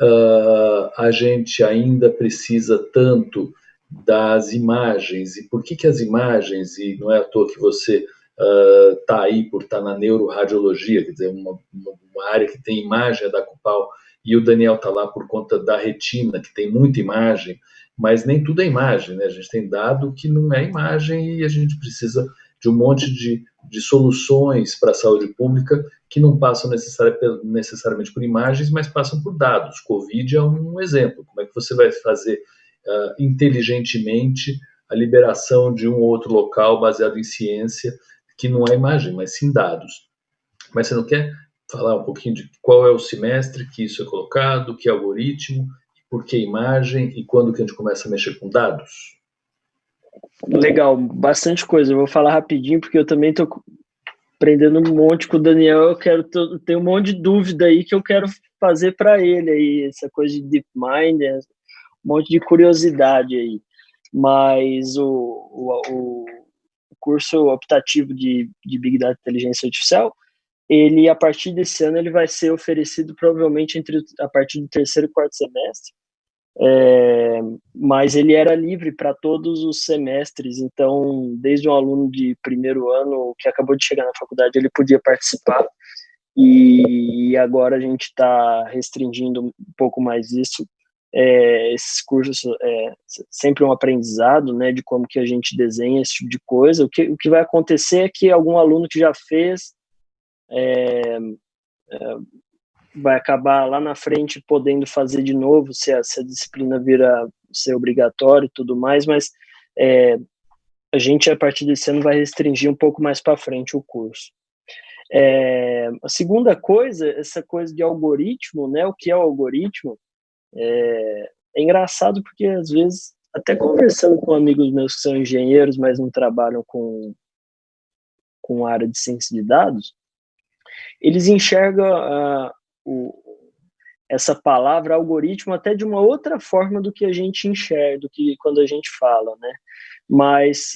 a gente ainda precisa tanto das imagens e por que as imagens, e não é à toa que você está aí por estar na neuroradiologia, quer dizer, uma área que tem imagem da Cupal, e o Daniel está lá por conta da retina, que tem muita imagem, mas nem tudo é imagem, né? A gente tem dado que não é imagem e a gente precisa de um monte de soluções para a saúde pública que não passam necessariamente por imagens, mas passam por dados. Covid é um exemplo. Como é que você vai fazer inteligentemente a liberação de um ou outro local baseado em ciência, que não é imagem, mas sim dados? Mas você não quer falar um pouquinho de qual é o semestre que isso é colocado, que algoritmo, por que imagem e quando que a gente começa a mexer com dados? Legal, bastante coisa. Eu vou falar rapidinho, porque eu também estou aprendendo um monte com o Daniel. Eu tenho um monte de dúvida aí que eu quero fazer para ele aí, essa coisa de DeepMind, um monte de curiosidade aí. Mas o curso optativo de Big Data e Inteligência Artificial, ele, a partir desse ano, ele vai ser oferecido provavelmente a partir do terceiro e quarto semestre. Mas ele era livre para todos os semestres, então desde um aluno de primeiro ano que acabou de chegar na faculdade ele podia participar, e agora a gente está restringindo um pouco mais isso. Esses cursos sempre um aprendizado, né, de como que a gente desenha esse tipo de coisa. O que vai acontecer é que algum aluno que já fez vai acabar lá na frente podendo fazer de novo, se a disciplina vira ser obrigatória e tudo mais, mas a gente, a partir desse ano, vai restringir um pouco mais para frente o curso. A segunda coisa, essa coisa de algoritmo, né, o que é o algoritmo, é engraçado porque, às vezes, até conversando com amigos meus que são engenheiros, mas não trabalham com a área de ciência de dados, eles enxergam essa palavra algoritmo até de uma outra forma do que a gente enxerga, do que quando a gente fala, né? Mas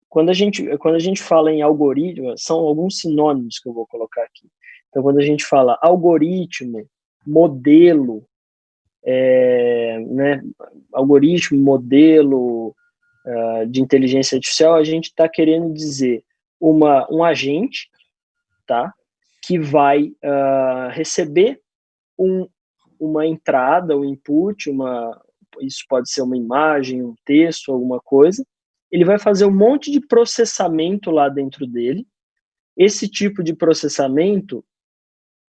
quando a gente fala em algoritmo, são alguns sinônimos que eu vou colocar aqui. Então, quando a gente fala algoritmo, modelo, né? Algoritmo, modelo de inteligência artificial, a gente está querendo dizer um agente, tá? Que vai receber uma entrada, um input, isso pode ser uma imagem, um texto, alguma coisa. Ele vai fazer um monte de processamento lá dentro dele. Esse tipo de processamento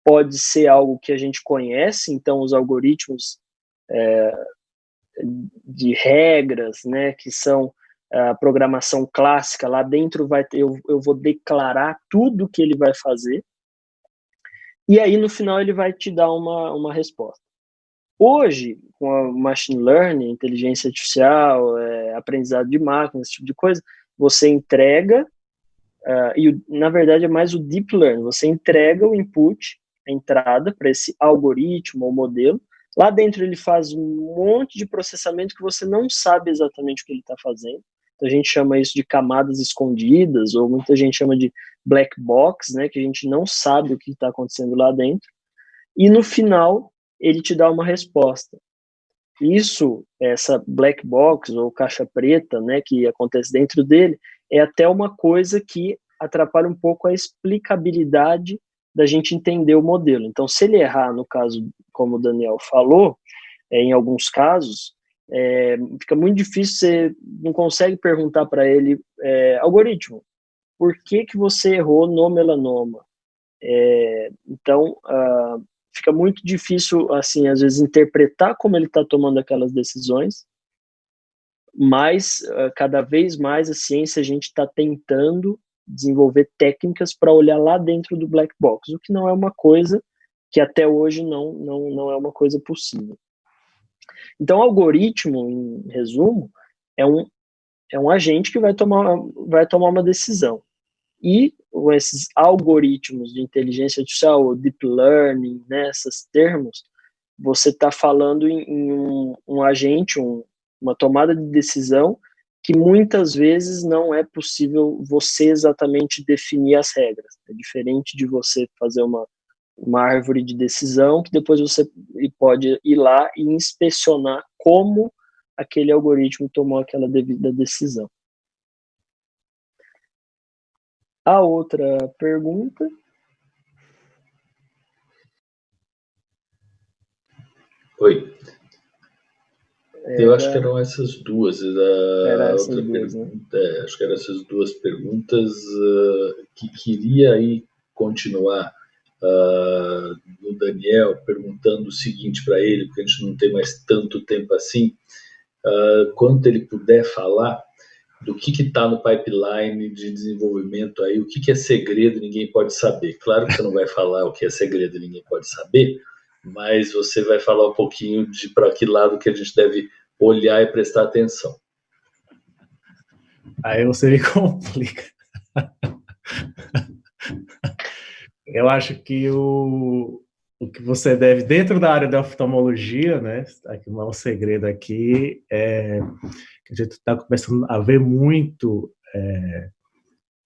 pode ser algo que a gente conhece, então os algoritmos de regras, né, que são a programação clássica, lá dentro vai ter, eu vou declarar tudo que ele vai fazer. e aí no final ele vai te dar uma resposta. Hoje, com a machine learning, inteligência artificial, aprendizado de máquina, esse tipo de coisa, você entrega, e na verdade é mais o deep learning, você entrega o input, a entrada para esse algoritmo ou modelo, lá dentro ele faz um monte de processamento que você não sabe exatamente o que ele está fazendo, então a gente chama isso de camadas escondidas, ou muita gente chama de black box, né, que a gente não sabe o que está acontecendo lá dentro, e no final ele te dá uma resposta. Isso, essa black box ou caixa preta, né, que acontece dentro dele, é até uma coisa que atrapalha um pouco a explicabilidade da gente entender o modelo. Então, se ele errar, no caso, como o Daniel falou, em alguns casos, fica muito difícil, você não consegue perguntar para ele, algoritmo, por que você errou no melanoma? Então, fica muito difícil, assim, às vezes, interpretar como ele está tomando aquelas decisões, mas cada vez mais a ciência, a gente está tentando desenvolver técnicas para olhar lá dentro do black box, o que não é uma coisa que até hoje não é uma coisa possível. Então, o algoritmo, em resumo, é um agente que vai tomar uma decisão. E com esses algoritmos de inteligência artificial, ou deep learning, né, esses termos, você está falando em um agente, uma tomada de decisão que muitas vezes não é possível você exatamente definir as regras. É diferente de você fazer uma árvore de decisão, que depois você pode ir lá e inspecionar como aquele algoritmo tomou aquela devida decisão. A outra pergunta. Oi. Eu acho que eram essas duas. Era essas outra duas, pergunta, né? Acho que eram essas duas perguntas que queria aí continuar do Daniel, perguntando o seguinte para ele, porque a gente não tem mais tanto tempo assim. Quando ele puder falar do que está no pipeline de desenvolvimento aí, o que é segredo, ninguém pode saber. Claro que você não vai falar o que é segredo, ninguém pode saber, mas você vai falar um pouquinho de para que lado que a gente deve olhar e prestar atenção. Aí você me complica. Eu acho que o que você deve, dentro da área da oftalmologia, né, aqui não é um segredo aqui, que a gente está começando a ver muito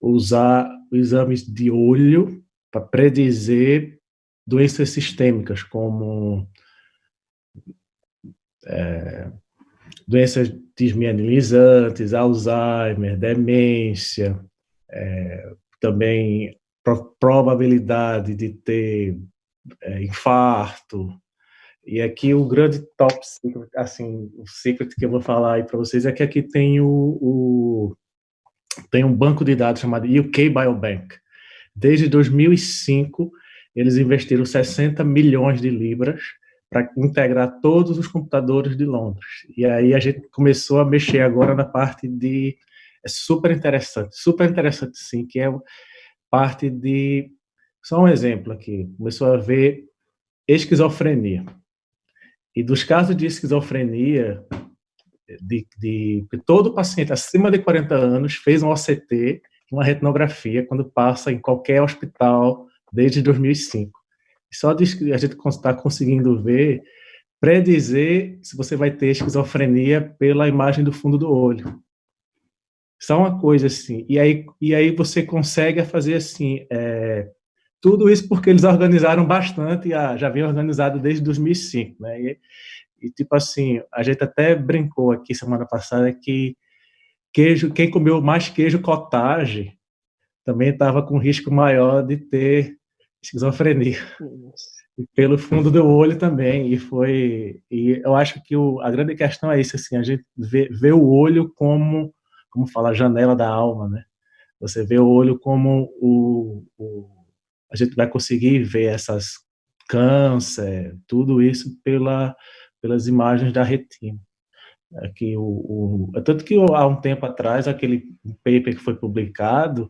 usar exames de olho para predizer doenças sistêmicas, como doenças desmielinisantes, Alzheimer, demência, também probabilidade de ter infarto. E aqui o grande top secret, assim, o secret que eu vou falar aí para vocês é que aqui tem tem um banco de dados chamado UK Biobank. Desde 2005, eles investiram 60 milhões de libras para integrar todos os computadores de Londres. E aí a gente começou a mexer agora na parte de... É super interessante sim, que é parte de... Só um exemplo aqui. Começou a ver esquizofrenia. E dos casos de esquizofrenia, todo paciente acima de 40 anos fez um OCT, uma retinografia, quando passa em qualquer hospital desde 2005. Só a gente está conseguindo ver, predizer se você vai ter esquizofrenia pela imagem do fundo do olho. Só uma coisa assim. E aí você consegue fazer assim, tudo isso porque eles organizaram bastante, já vem organizado desde 2005, né? E tipo assim, a gente até brincou aqui semana passada que quem comeu mais queijo cottage também estava com risco maior de ter esquizofrenia. E pelo fundo do olho também. E eu acho que a grande questão é isso, assim, a gente vê o olho como fala, a janela da alma, né? Você vê o olho como a gente vai conseguir ver essas câncer, tudo isso pelas imagens da retina. Aqui tanto que há um tempo atrás, aquele paper que foi publicado,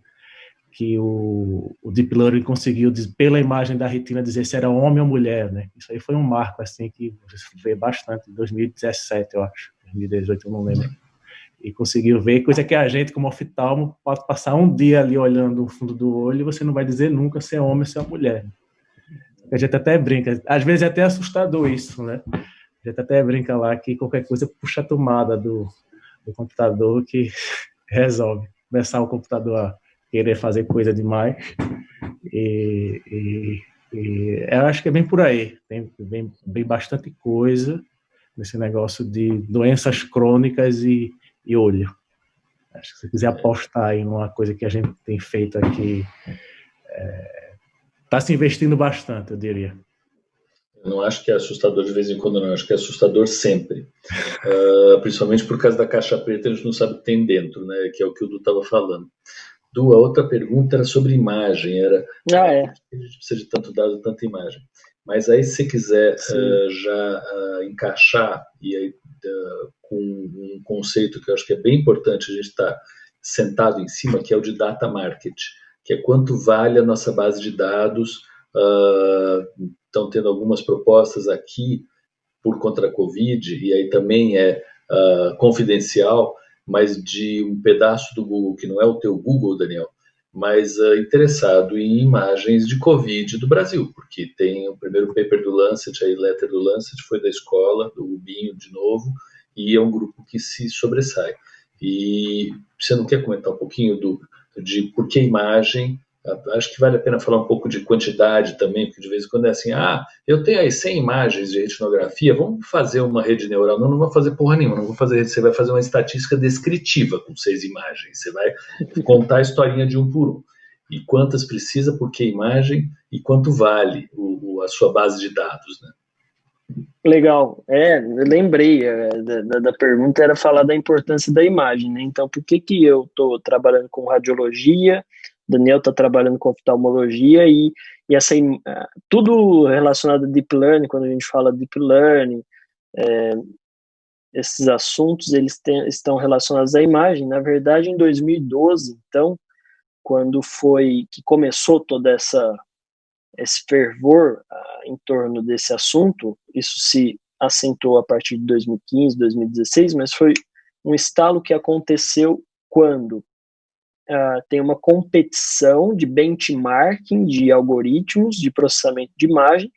que o Deep Learning conseguiu, pela imagem da retina, dizer se era homem ou mulher, né? Isso aí foi um marco, assim, que você vê bastante, em 2017, eu acho, 2018, eu não lembro. E conseguiu ver, coisa que a gente, como oftalmo, pode passar um dia ali olhando o fundo do olho e você não vai dizer nunca se é homem ou se é mulher. A gente até brinca, às vezes é até assustador isso, né? A gente até brinca lá que qualquer coisa puxa a tomada do computador que resolve. Começar o computador a querer fazer coisa demais. E eu acho que é bem por aí. Tem bem bastante coisa nesse negócio de doenças crônicas e olho. Acho que se você quiser apostar em uma coisa que a gente tem feito aqui, está se investindo bastante, eu diria. Eu não acho que é assustador de vez em quando, não. Eu acho que é assustador sempre. Principalmente por causa da caixa preta, a gente não sabe o que tem dentro, né? Que é o que o Du estava falando. Du, a outra pergunta era sobre imagem. Por que a gente precisa de tanto dado, tanta imagem? Mas aí, se você quiser já encaixar, e aí, com um conceito que eu acho que é bem importante a gente estar sentado em cima, que é o de data market, que é quanto vale a nossa base de dados. Estão tendo algumas propostas aqui por conta da Covid, e aí também é confidencial, mas de um pedaço do Google, que não é o teu Google, Daniel, mas interessado em imagens de Covid do Brasil, porque tem o primeiro paper do Lancet, a letter do Lancet foi da escola, do Rubinho de novo, e é um grupo que se sobressai. E você não quer comentar um pouquinho de por que imagem? Acho que vale a pena falar um pouco de quantidade também, porque de vez em quando é assim, eu tenho aí 100 imagens de retinografia, vamos fazer uma rede neural. Não vou fazer porra nenhuma, não vou fazer, você vai fazer uma estatística descritiva com 6 imagens, você vai contar a historinha de um por um. E quantas precisa, por que imagem, e quanto vale a sua base de dados, né? Legal, eu lembrei da pergunta, era falar da importância da imagem, né? Então, por que eu estou trabalhando com radiologia, Daniel está trabalhando com oftalmologia e tudo relacionado a Deep Learning, quando a gente fala Deep Learning, esses assuntos, eles estão relacionados à imagem. Na verdade, em 2012, então, quando foi que começou toda esse fervor em torno desse assunto, isso se assentou a partir de 2015, 2016, mas foi um estalo que aconteceu quando tem uma competição de benchmarking de algoritmos de processamento de imagem,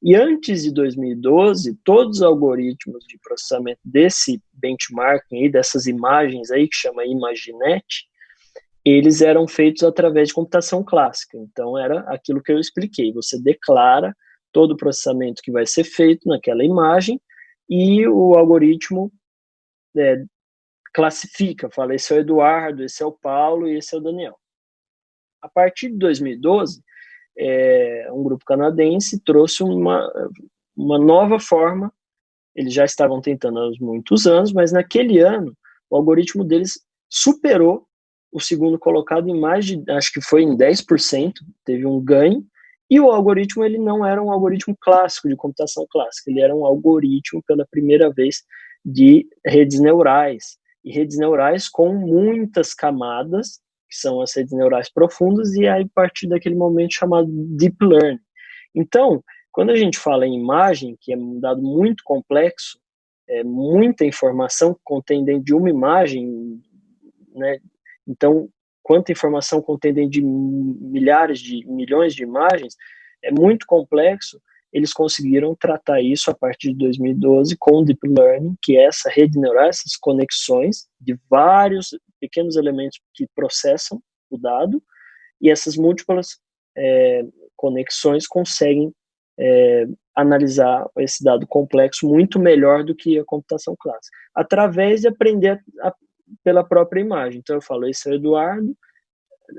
e antes de 2012, todos os algoritmos de processamento desse benchmarking, aí, dessas imagens aí, que chama ImageNet, eles eram feitos através de computação clássica. Então, era aquilo que eu expliquei. Você declara todo o processamento que vai ser feito naquela imagem e o algoritmo classifica, fala, esse é o Eduardo, esse é o Paulo e esse é o Daniel. A partir de 2012, um grupo canadense trouxe uma nova forma. Eles já estavam tentando há muitos anos, mas naquele ano, o algoritmo deles superou o segundo colocado em mais de, acho que foi em 10%, teve um ganho, e o algoritmo, ele não era um algoritmo clássico, de computação clássica, ele era um algoritmo, pela primeira vez, de redes neurais, e redes neurais com muitas camadas, que são as redes neurais profundas, e aí, a partir daquele momento chamado Deep Learning. Então, quando a gente fala em imagem, que é um dado muito complexo, muita informação que contém dentro de uma imagem, né? Então, quanta informação contém dentro de milhões de imagens, é muito complexo. Eles conseguiram tratar isso a partir de 2012 com o Deep Learning, que é essa rede neural, essas conexões de vários pequenos elementos que processam o dado, e essas múltiplas conexões conseguem analisar esse dado complexo muito melhor do que a computação clássica, através de aprender pela própria imagem. Então eu falo, esse é o Eduardo,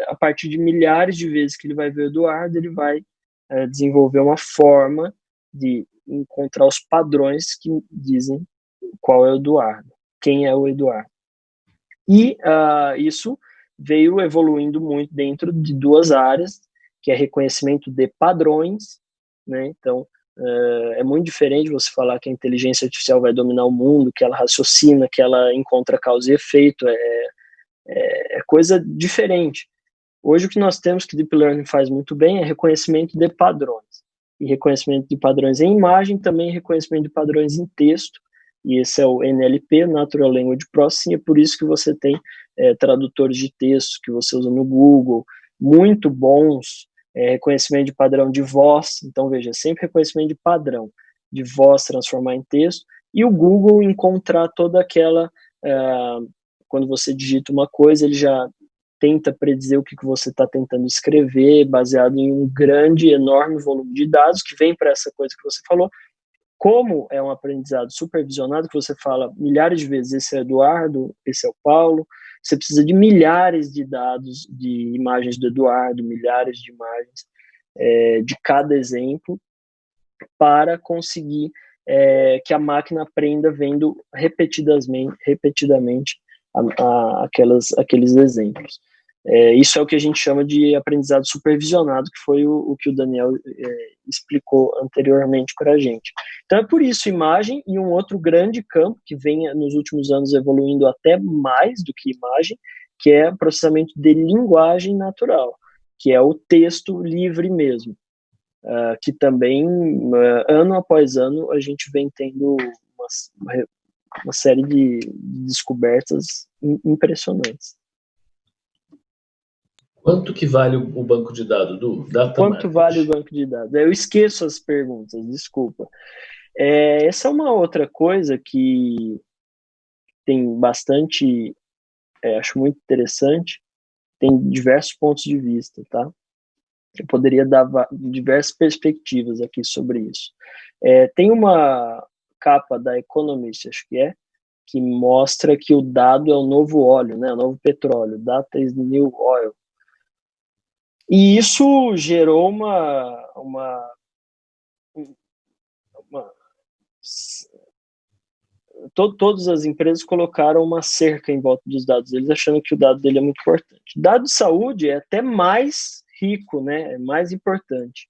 a partir de milhares de vezes que ele vai ver o Eduardo, ele vai desenvolver uma forma de encontrar os padrões que dizem qual é o Eduardo, quem é o Eduardo. E isso veio evoluindo muito dentro de duas áreas, que é reconhecimento de padrões, né? Então, é muito diferente você falar que a inteligência artificial vai dominar o mundo, que ela raciocina, que ela encontra causa e efeito, é coisa diferente. Hoje o que nós temos que Deep Learning faz muito bem é reconhecimento de padrões. E reconhecimento de padrões em imagem, também reconhecimento de padrões em texto, e esse é o NLP, Natural Language Processing, é por isso que você tem tradutores de texto que você usa no Google, muito bons, reconhecimento de padrão de voz, então veja, sempre reconhecimento de padrão, de voz transformar em texto, e o Google encontrar toda aquela, quando você digita uma coisa, ele já tenta predizer o que você está tentando escrever, baseado em um grande, enorme volume de dados que vem para essa coisa que você falou. Como é um aprendizado supervisionado, que você fala milhares de vezes, esse é o Eduardo, esse é o Paulo, você precisa de milhares de dados, de imagens do Eduardo, milhares de imagens de cada exemplo, para conseguir que a máquina aprenda vendo repetidamente aqueles exemplos. Isso é o que a gente chama de aprendizado supervisionado, que foi o que o Daniel explicou anteriormente para a gente. Então é por isso imagem, e um outro grande campo que vem nos últimos anos evoluindo até mais do que imagem, que é processamento de linguagem natural, que é o texto livre mesmo, que também, ano após ano, a gente vem tendo uma série de descobertas impressionantes. Quanto que vale o banco de dados, Du? Quanto vale o banco de dados? Eu esqueço as perguntas, desculpa. Essa é uma outra coisa que tem bastante, acho muito interessante, tem diversos pontos de vista, tá? Eu poderia dar diversas perspectivas aqui sobre isso. Tem uma capa da Economist, acho que mostra que o dado é o novo óleo, né? O novo petróleo. Data is the new oil. E isso gerou todas as empresas colocaram uma cerca em volta dos dados deles, achando que o dado dele é muito importante. Dado de saúde é até mais rico, né? É mais importante.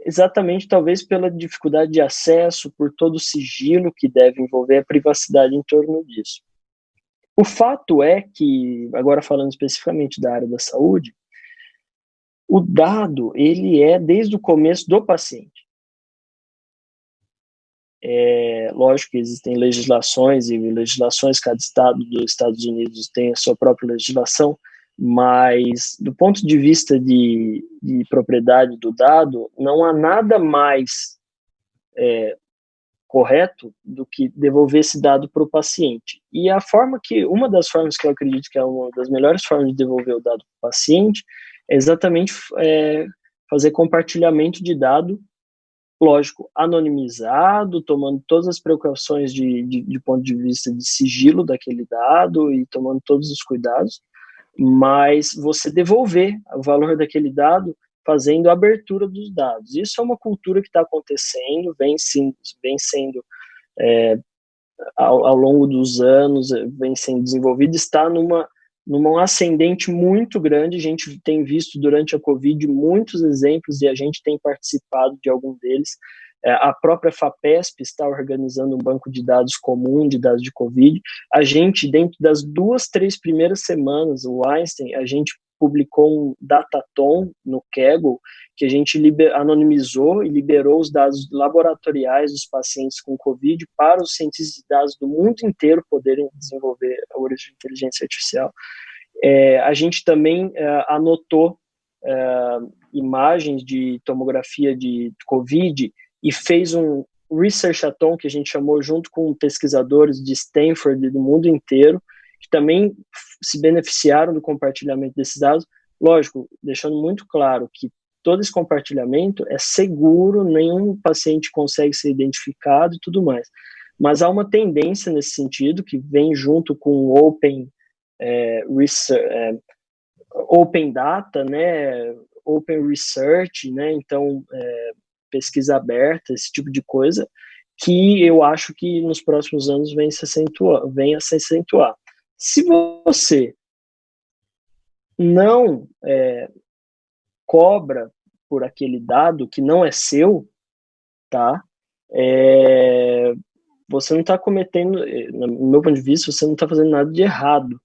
Exatamente, talvez pela dificuldade de acesso, por todo o sigilo que deve envolver a privacidade em torno disso. O fato é que, agora falando especificamente da área da saúde, o dado, ele é desde o começo do paciente. Lógico que existem legislações, cada estado dos Estados Unidos tem a sua própria legislação, mas do ponto de vista de propriedade do dado, não há nada mais correto do que devolver esse dado para o paciente. E uma das formas que eu acredito que é uma das melhores formas de devolver o dado para o paciente é exatamente fazer compartilhamento de dado, lógico, anonimizado, tomando todas as precauções de ponto de vista de sigilo daquele dado e tomando todos os cuidados, mas você devolver o valor daquele dado fazendo a abertura dos dados. Isso é uma cultura que está acontecendo, vem sendo ao longo dos anos, vem sendo desenvolvida, está numa ascendente muito grande. A gente tem visto durante a Covid muitos exemplos e a gente tem participado de algum deles. A própria FAPESP está organizando um banco de dados comum de dados de Covid. A gente, dentro das 2-3 primeiras semanas, o Einstein, a gente publicou um datatom no Kaggle, que a gente anonimizou e liberou os dados laboratoriais dos pacientes com Covid para os cientistas de dados do mundo inteiro poderem desenvolver algoritmos de inteligência artificial. A gente também anotou imagens de tomografia de Covid e fez um researchathon, que a gente chamou junto com pesquisadores de Stanford e do mundo inteiro, que também se beneficiaram do compartilhamento desses dados. Lógico, deixando muito claro que todo esse compartilhamento é seguro, nenhum paciente consegue ser identificado e tudo mais. Mas há uma tendência nesse sentido, que vem junto com o Open Data, né, Open Research, né, então pesquisa aberta, esse tipo de coisa, que eu acho que nos próximos anos vem a se acentuar. Se você não cobra por aquele dado que não é seu, tá? Você não está cometendo, no meu ponto de vista, você não está fazendo nada de errado.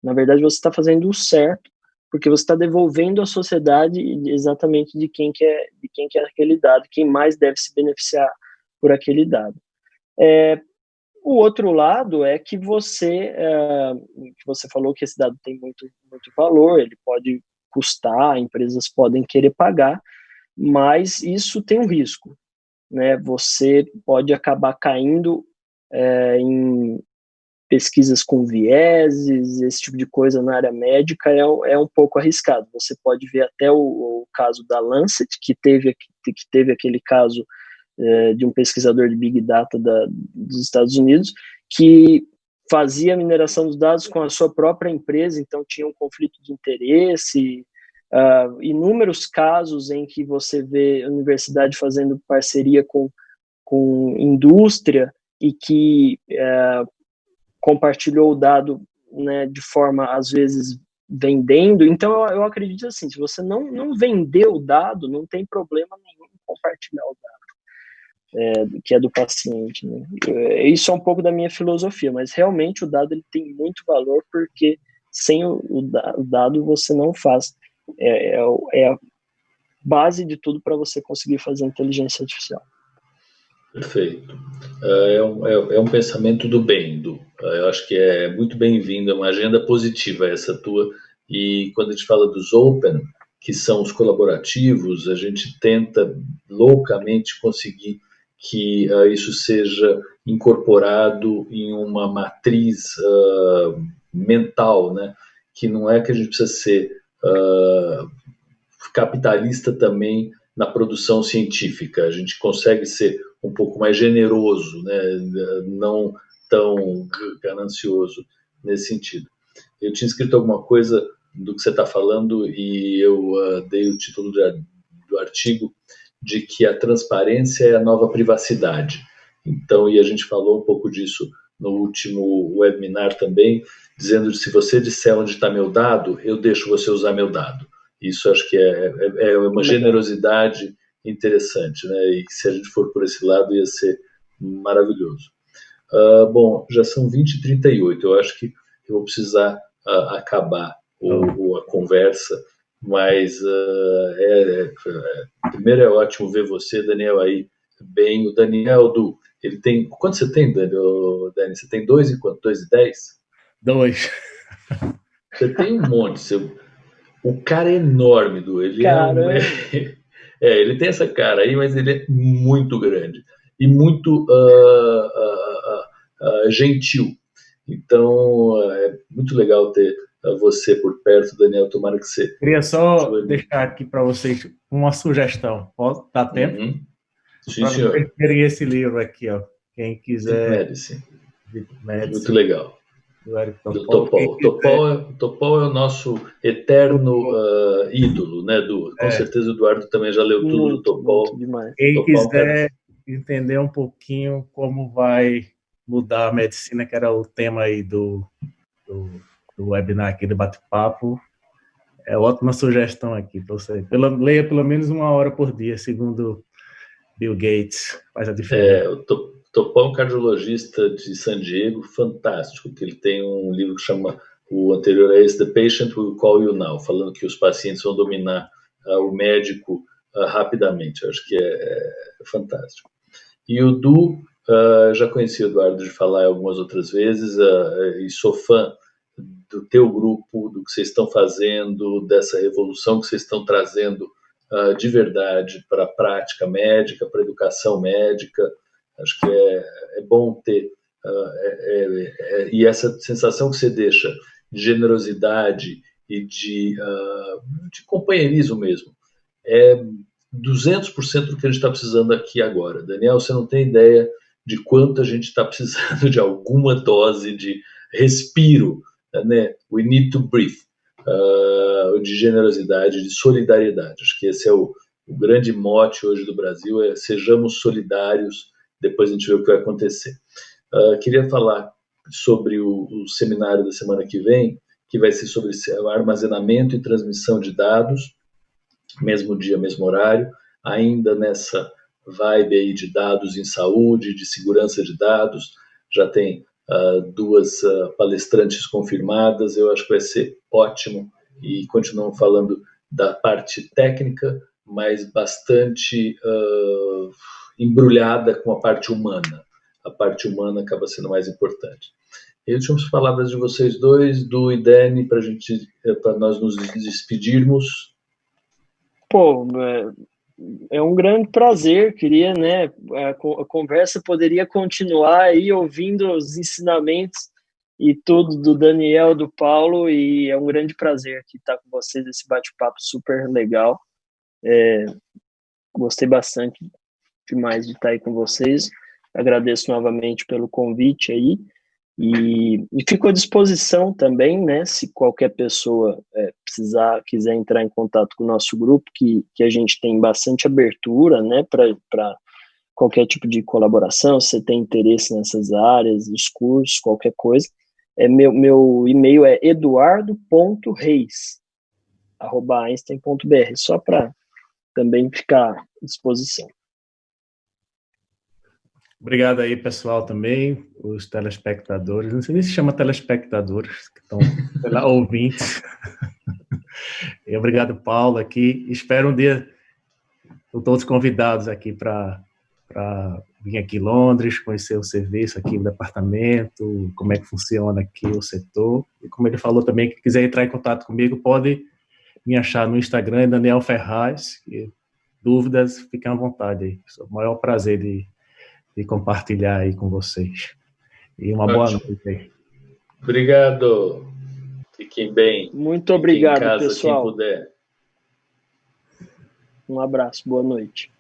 Na verdade, você está fazendo o certo, porque você está devolvendo à sociedade exatamente de quem que é aquele dado, quem mais deve se beneficiar por aquele dado. O outro lado é que você falou que esse dado tem muito valor, ele pode custar, empresas podem querer pagar, mas isso tem um risco, né? Você pode acabar caindo em pesquisas com vieses, esse tipo de coisa na área médica é um pouco arriscado. Você pode ver até o caso da Lancet, que teve aquele caso de um pesquisador de Big Data dos Estados Unidos, que fazia a mineração dos dados com a sua própria empresa, então tinha um conflito de interesse, inúmeros casos em que você vê a universidade fazendo parceria com indústria e que compartilhou o dado, né, de forma, às vezes, vendendo. Então, eu acredito assim, se você não vender o dado, não tem problema nenhum em compartilhar o dado, que é do paciente, né? Isso é um pouco da minha filosofia, mas realmente o dado ele tem muito valor, porque sem o dado você não faz. É a base de tudo para você conseguir fazer inteligência artificial. Perfeito. É um pensamento do bem, eu acho que é muito bem-vindo, é uma agenda positiva essa tua, e quando a gente fala dos open, que são os colaborativos, a gente tenta loucamente conseguir que isso seja incorporado em uma matriz mental, né? Que não é que a gente precisa ser capitalista também na produção científica, a gente consegue ser um pouco mais generoso, né? Não tão ganancioso nesse sentido. Eu tinha escrito alguma coisa do que você está falando e eu dei o título do artigo de que a transparência é a nova privacidade. Então, e a gente falou um pouco disso no último webinar também, dizendo que se você disser onde está meu dado, eu deixo você usar meu dado. Isso acho que é uma generosidade interessante, né? E se a gente for por esse lado, ia ser maravilhoso. Bom, já são 20h38, eu acho que eu vou precisar acabar a conversa, mas primeiro é ótimo ver você, Daniel, aí bem. O Daniel, ele tem... Quanto você tem, Daniel? Dani? Você tem 2 e quanto? 2 e 10? 2. Você tem um monte. O cara é enorme, ele ele tem essa cara aí, mas ele é muito grande e muito gentil. Então, é muito legal ter você por perto, Daniel. Tomara que você... Queria só deixar aqui para vocês uma sugestão. Pode dar tempo? Uhum. Sim, para senhor. vocês terem esse livro aqui, ó. Quem quiser... Medicine. Medicine. Muito legal. Do Eric Do Topol. Topol é o nosso eterno ídolo, né, com certeza o Eduardo também já leu tudo do Topol. Quem quiser entender um pouquinho como vai mudar a medicina, que era o tema aí do webinar aqui, do bate-papo, é ótima sugestão aqui para você. Leia pelo menos 1 hora por dia, segundo Bill Gates, faz a diferença. O Topol é um cardiologista de San Diego, fantástico, que ele tem um livro que chama, o anterior é esse, The Patient Will Call You Now, falando que os pacientes vão dominar o médico rapidamente. Eu acho que é fantástico. E o já conheci o Eduardo de falar algumas outras vezes, e sou fã do teu grupo, do que vocês estão fazendo, dessa revolução que vocês estão trazendo de verdade para a prática médica, para a educação médica. Acho que é bom ter, e essa sensação que você deixa de generosidade e de companheirismo mesmo, é 200% do que a gente está precisando aqui agora. Daniel, você não tem ideia de quanto a gente está precisando de alguma dose de respiro, né? We need to breathe, de generosidade, de solidariedade. Acho que esse é o grande mote hoje do Brasil, sejamos solidários, depois a gente vê o que vai acontecer. Queria falar sobre o seminário da semana que vem, que vai ser sobre armazenamento e transmissão de dados, mesmo dia, mesmo horário, ainda nessa vibe aí de dados em saúde, de segurança de dados. Já tem 2 palestrantes confirmadas. Eu acho que vai ser ótimo, e continuam falando da parte técnica, mas bastante embrulhada com a parte humana. A parte humana acaba sendo mais importante. E últimas palavras de vocês dois, Du e Dani, para nós nos despedirmos. Pô, é um grande prazer, queria, né, a conversa poderia continuar aí ouvindo os ensinamentos e tudo do Daniel, do Paulo, e é um grande prazer aqui estar com vocês, esse bate-papo super legal. Gostei bastante demais de estar aí com vocês, agradeço novamente pelo convite aí, e fico à disposição também, né, se qualquer pessoa quiser entrar em contato com o nosso grupo, que a gente tem bastante abertura, né, para qualquer tipo de colaboração, se você tem interesse nessas áreas, os cursos, qualquer coisa. Meu e-mail é eduardo.reis@einstein.br, só para também ficar à disposição. Obrigado aí, pessoal, também, os telespectadores. Não sei nem se chama telespectadores, que estão, sei lá, ouvintes. E obrigado, Paulo, aqui. Espero um dia, todos convidados aqui para vir aqui em Londres, conhecer o serviço aqui, o departamento, como é que funciona aqui o setor. E como ele falou também, quem quiser entrar em contato comigo, pode me achar no Instagram, Daniel Ferraz. E dúvidas, fiquem à vontade aí. É o maior prazer de compartilhar aí com vocês. E uma boa noite aí. Obrigado. Fiquem bem. Muito obrigado, Fiquem em casa, pessoal. quem puder. Um abraço, boa noite.